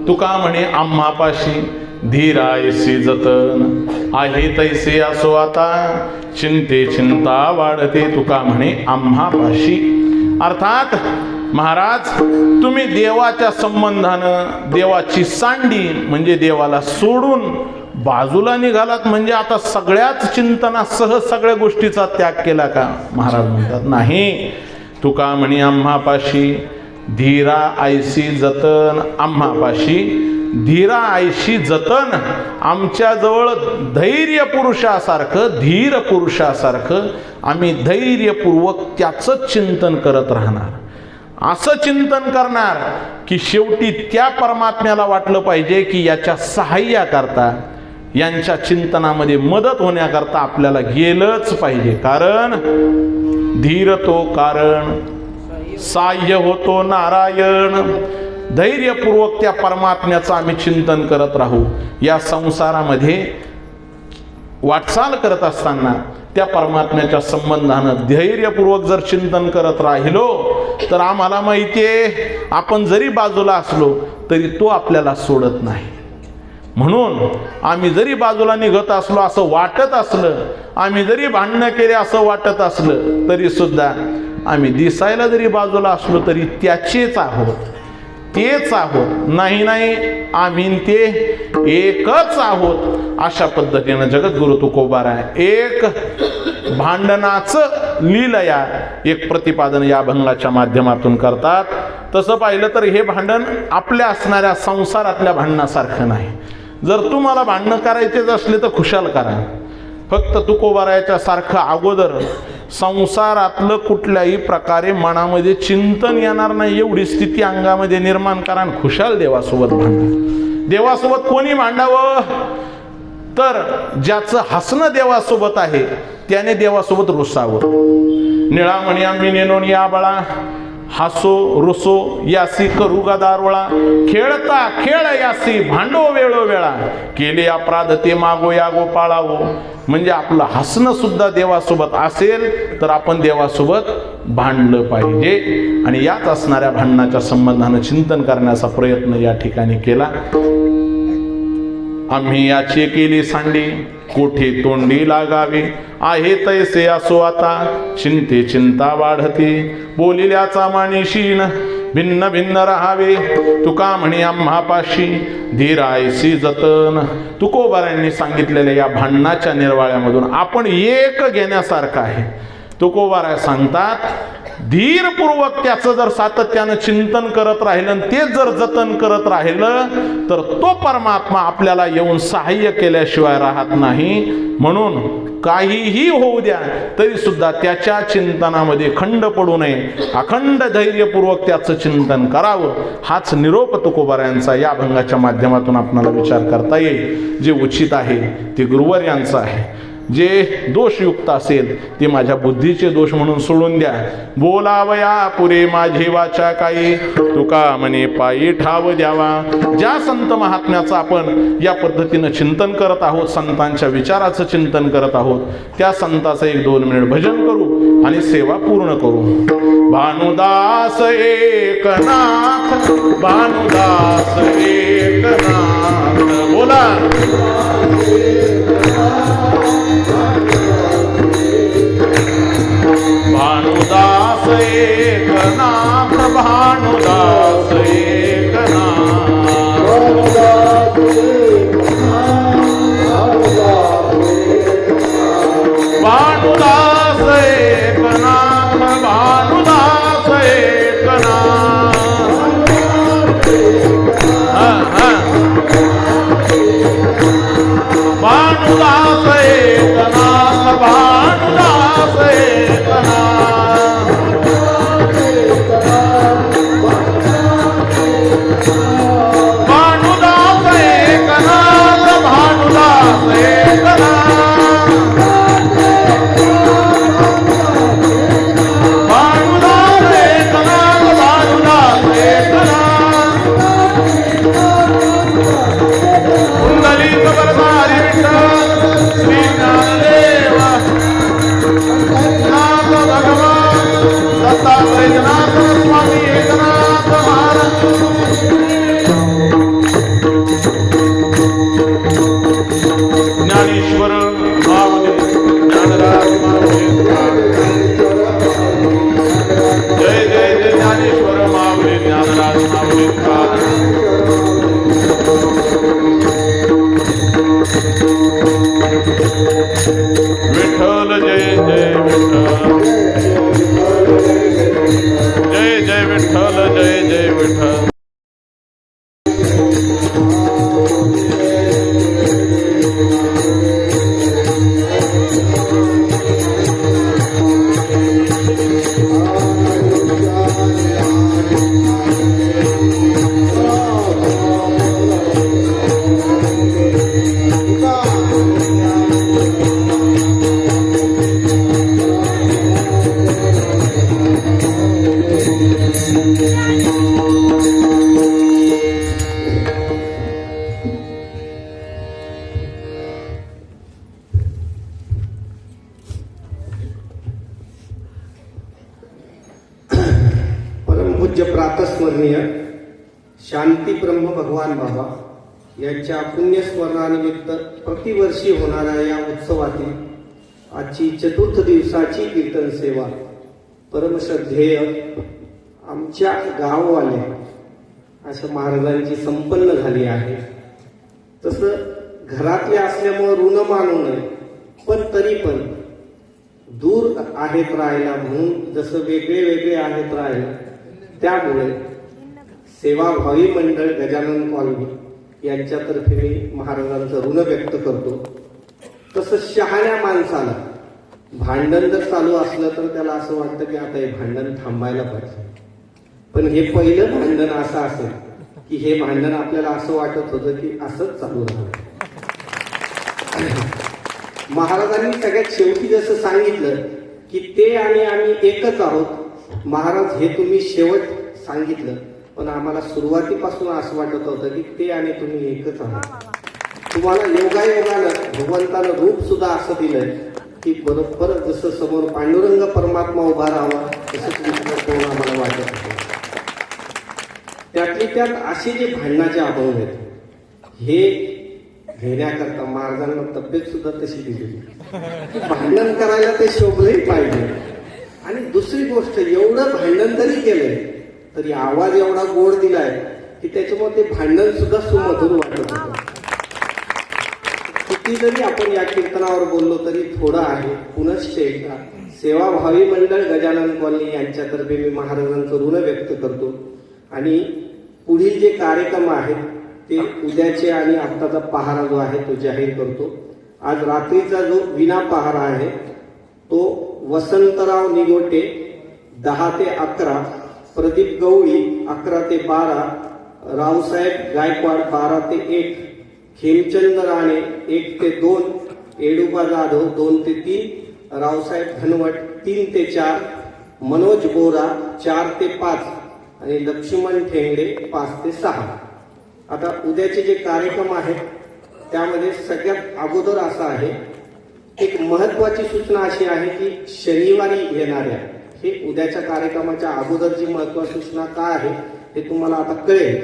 तुका म्हणे आम्हापाशी धीरायसी जतन आहे तैसे असो आता चिंते चिंता वाढते. तुका म्हणे आम्हापाशी अर्थात महाराज तुम्ही देवाच्या संबंधानं देवाची सांडी म्हणजे देवाला सोडून बाजूला निघालात म्हणजे आता सगळ्याच चिंतनासह सगळ्या गोष्टीचा त्याग केला का? महाराज म्हणतात नाही. तुका म्हणी आम्हापाशी धीरा आयशी जतन, आम्हापाशी धीरा आयशी जतन. आमच्याजवळ धैर्य पुरुषासारखं, धीर पुरुषासारखं आम्ही धैर्यपूर्वक त्याचं चिंतन करत राहणार. असं चिंतन करणार की शेवटी त्या परमात्म्याला वाटलं पाहिजे की याच्या सहाय्याकरता, यांच्या चिंतनामध्ये मदत होण्याकरता आपल्याला गेलंच पाहिजे. कारण धीर तो कारण, साह्य होतो नारायण. धैर्यपूर्वक त्या परमात्म्याचं आम्ही चिंतन करत राहू. या संसारामध्ये वाटचाल करत असताना त्या परमात्म्याच्या संबंधानं धैर्यपूर्वक जर चिंतन करत राहिलो तर आम्हाला माहिती आहे आपण जरी बाजूला असलो तरी तो आपल्याला सोडत नाही. म्हणून आम्ही जरी बाजूला निघत असलो असं वाटत असलं, आम्ही जरी भांडणं केले असं वाटत असलं, तरी सुद्धा आम्ही दिसायला जरी बाजूला असलो तरी त्याचेच आहोत, तेच आहोत. नाही नाही, आम्ही ते एकच आहोत. अशा पद्धतीनं जगद्गुरु तुकोबाराय एक भांडणाचं लीलया एक प्रतिपादन या अभंगाच्या माध्यमातून करतात. तसं पाहिलं तर हे भांडण आपल्या असणाऱ्या संसारातल्या भांडणासारखं नाही. जर तुम्हाला भांडणं करायचेच असले तर खुशाल करा. फक्त तुकोबारायच्या सारखं अगोदर संसारातलं कुठल्याही प्रकारे मनामध्ये चिंतन येणार नाही एवढी स्थिती अंगामध्ये निर्माण करा आणि खुशाल देवासोबत भांडा. देवासोबत कोणी भांडावं तर ज्याचं हसणं देवासोबत आहे त्याने देवासोबत रुसावं. निळा म्हणी आम्ही नेनोन या बाळा, हसो रुसो यासी करू गदारोळा. खेळता खेळ यासी भांडो वेळोवेळा, केले अपराध ते मागो या गोपाळावो. म्हणजे आपलं हसणं सुद्धा देवासोबत असेल तर आपण देवासोबत भांडलं पाहिजे. आणि याच असणाऱ्या भांडणाच्या संबंधानं चिंतन करण्याचा प्रयत्न या ठिकाणी केला. आम्ही याची केली सांडी, कोठे तोंडी लागावे. आहे तैसे असो आता, चिंते चिंता वाढते. बोलिल्याचा मानिशीन भिन्न भिन्न राहावे. तुका म्हणे आम्हापाशी धीरायसी जतन. तुकोबारांनी सांगितलेल्या या भांडणाच्या निर्वाळ्यामधून आपण एक घेण्यासारखं आहे. तुकोबाराय सांगतात धीरपूर्वक त्याचं जर सातत्यानं चिंतन करत राहिलं आणि तेच जर जतन करत राहिलं तर तो परमात्मा आपल्याला येऊन सहाय्य केल्याशिवाय राहत नाही. म्हणून काहीही होऊ द्या तरी सुद्धा त्याच्या चिंतनामध्ये खंड पडू नये, अखंड धैर्यपूर्वक त्याचं चिंतन करावं. हाच निरोप तुकोबारायांचा या अभंगाच्या माध्यमातून आपल्याला विचार करता येईल. जे उचित आहे ते गुरुवर्यांचं आहे, जे दोषयुक्त असेल ते माझ्या बुद्धीचे दोष म्हणून सोडून द्या. बोलावया पुरे माझे वाचा काही, तुका म्हणे पायी ठाव द्यावा. ज्या संत महात्म्याचं आपण या पद्धतीनं चिंतन करत आहोत, संतांच्या विचाराचं चिंतन करत आहोत, त्या संताचं 1-2 मिनिट भजन करू आणि सेवा पूर्ण करू. भानुदास एकनाथ, भानुदास एकनाथ. बोला भानुदास एकनाथ, भानुदास एकनाथ. भानुदास एकनाथ, भानुदास एकनाथ. भानुदास एकनाथ, भानुदास एकनाथ. भानुदास एकनाथ, भानुदास एकनाथ. भानुदास एकनाथ, भानुदास एकनाथ. कुंडलिक वरदारी विठ्ठल परमपूज्य प्रातस्मरणीय शांती ब्रह्म भगवान बाबा यांच्या पुण्यस्मरणानिमित्त प्रतिवर्षी होणाऱ्या या उत्सवातील आजची चतुर्थ दिवसाची कीर्तन सेवा परमश्रद्धेय आमच्या गाववाले अशा महाराजांची संपन्न झाली आहे. तसं घरातले असल्यामुळे ऋण मानू नये, पण तरी पण दूर आहेत राहायला म्हणून जसं वेगळे वेगळे आहेत राहायला, त्यामुळे सेवाभावी मंडळ गजानन कॉलनी यांच्यातर्फे मी महाराजांचं ऋण व्यक्त करतो. तसं शहाण्या माणसाला भांडण जर चालू असलं तर त्याला असं वाटतं की आता हे भांडण थांबायला पाहिजे, पण हे पहिलं भांडण असं असेल की हे भांडण आपल्याला असं वाटत होतं की असंच चालू राहतं. महाराजांनी सगळ्यात शेवटी जसं सांगितलं की ते आणि आम्ही एकच आहोत, महाराज हे तुम्ही शेवट सांगितलं, पण आम्हाला सुरुवातीपासून असं वाटत होतं की ते आणि तुम्ही एकच आहात. तुम्हाला योगायोगानं भगवंतानं रूप सुद्धा असं दिलंय की बरोबर जसं समोर पांडुरंग परमात्मा उभा राहावा तसंच विष्णू आम्हाला वाटत होतं. त्यातली त्यात असे जे भांडणाचे अभंग आहेत हे घेण्याकरता महाराजांना तब्येत सुद्धा तशी दिली, भांडण करायला ते शोभलंही पाहिजे. आणि दुसरी गोष्ट, एवढं भांडण जरी केलंय तरी आवाज एवढा गोड दिलाय की त्याच्यामुळे ते भांडण सुद्धा सुमधुर वाटत होतं. किती जरी आपण या कीर्तनावर बोललो तरी थोडं आहे. पुनश्च एकदा सेवाभावी मंडळ गजानन कॉलनी यांच्यातर्फे मी महाराजांचं ऋण व्यक्त करतो. आणि पुढील जे कार्यक्रम आहेत ते उद्याचे आणि आत्ताचा पहारा जो आहे तो जाहीर करतो. आज रात्रीचा जो विना पहारा आहे तो वसंतराव निगोटे 10 ते 11, प्रदीप गवळी 11 ते 12, रावसाहेब गायकवाड 12 ते 1, खेमचंद राणे 1 ते 2, येडुबा जाधव 2 ते 3, रावसाहेब धनवट 3 ते 4, मनोज बोरा 4 ते 5 आणि लक्ष्मण ठेंगडे 5 ते 6. आता उद्याचे जे कार्यक्रम आहेत त्यामध्ये सगळ्यात अगोदर असं आहे, एक महत्वाची सूचना अशी आहे की शनिवारी येणाऱ्या, हे उद्याच्या कार्यक्रमाच्या अगोदरची महत्वाची सूचना काय आहे हे तुम्हाला आता कळेल.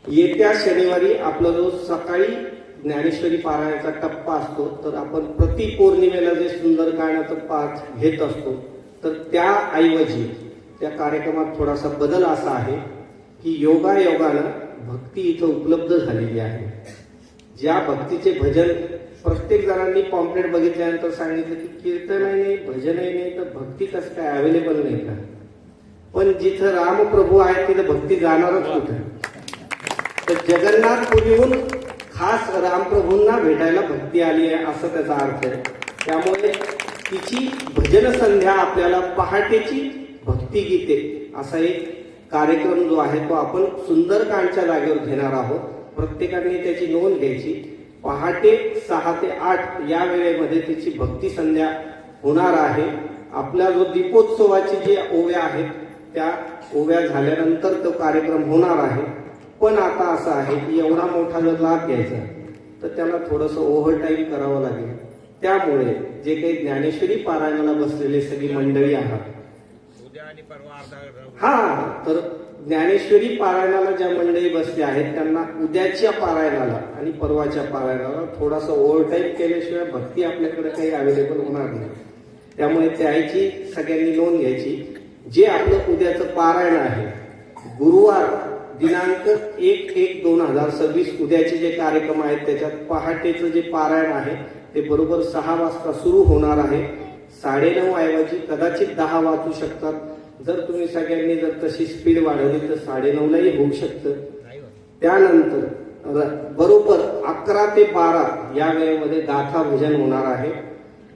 येत्या शनिवारी आपला जो सकाळी ज्ञानेश्वरी पारायणाचा टप्पा असतो, तर आपण प्रति पौर्णिमेला जे सुंदरकांडाचं पाठ घेत असतो, तर त्याऐवजी त्या कार्यक्रमात थोडासा बदल असा आहे की योगायोगानं भक्ती इथं उपलब्ध झालेली आहे. ज्या भक्तीचे भजन प्रत्येक जणांनी पॉम्पलेट बघितल्यानंतर सांगितलं की कीर्तनही नाही, भजनही नाही, तर भक्ती कसं काय अवेलेबल नाही का? पण जिथं रामप्रभू आहेत तिथं भक्ती जाणारच कुठं? तर जगन्नाथपुरीहून खास रामप्रभूंना भेटायला भक्ती आली आहे असं त्याचा अर्थ आहे. त्यामुळे तिची भजन संध्या आपल्याला पहाटेची भक्ती गीते असा एक कार्यक्रम जो आहे तो आपण सुंदरकांडच्या जागेवर घेणार आहोत. प्रत्येकाने त्याची नोंद घ्यायची. पहाटे 6 ते 8 या वेळेमध्ये तिची भक्ती संध्या होणार आहे. आपला जो दीपोत्सवाची जे ओव्या आहेत त्या ओव्या झाल्यानंतर तो कार्यक्रम होणार आहे. पण आता असं आहे की एवढा मोठा जर लाभ घ्यायचा तर त्याला थोडंसं ओव्हर टाईम करावं लागेल. त्यामुळे जे काही ज्ञानेश्वरी पारायणाला बसलेले सगळी मंडळी आहात, तर ज्ञानेश्वरी पारायणाला ज्या मंडळी बसल्या आहेत त्यांना उद्याच्या पारायणाला आणि परवाच्या पारायणाला थोडासा ओव्हर टाईम केल्याशिवाय भक्ती आपल्याकडे काही अवेलेबल होणार नाही. त्यामुळे त्याची सगळ्यांनी नोंद घ्यायची. जे आपलं उद्याचं पारायण आहे गुरुवार दिनांक 1/1/2026 उद्याचे जे कार्यक्रम आहेत त्याच्यात पहाटेचं जे पारायण आहे ते बरोबर 6 वाजता सुरू होणार आहे. 9:30 ऐवजी कदाचित 10 वाजू शकतात. जर तुम्ही सगळ्यांनी जर तशी स्पीड वाढवली तर 9:30लाही होऊ शकतं. त्यानंतर बरोबर 11 ते 12 या वेळेमध्ये गाथा भजन होणार आहे.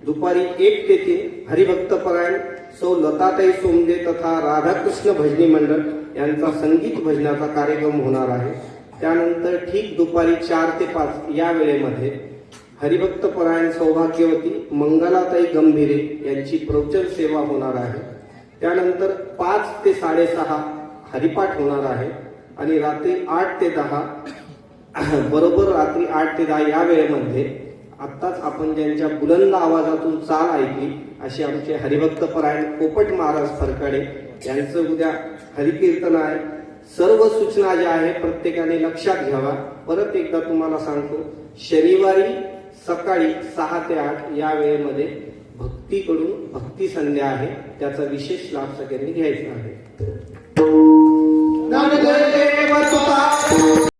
दुपारी 1 ते 3 हरिभक्त परायण सौ लताताई सोमदे तथा राधाकृष्ण भजनी मंडळ यांचा संगीत भजनाचा कार्यक्रम होणार आहे. त्यानंतर ठीक दुपारी 4 ते 5 या वेळेमध्ये हरिभक्त परायण सौभाग्यवती मंगलाताई गंभीरे यांची प्रवचन सेवा होणार आहे. त्यानंतर 5 ते 6:30 हरिपाठ होणार आहे. आणि रात्री 8 ते 10 बरोबर रात्री 8 ते 10 या वेळेमध्ये आत्ताच आपण ज्यांच्या बुलंद आवाजातून चाल ऐकली असे आमचे हरिभक्त परायण पोपट महाराज फरकाडे यांचं उद्या हरिकीर्तन आहे. सर्व सूचना ज्या आहेत प्रत्येकाने लक्षात घ्यावा. परत एकदा तुम्हाला सांगतो, शनिवारी सकाळी 6 ते 8 या वेळेमध्ये भक्तीकडून भक्ती संध्या आहे. त्याचा विशेष लाभ सगळ्यांनी घ्यायचा आहे.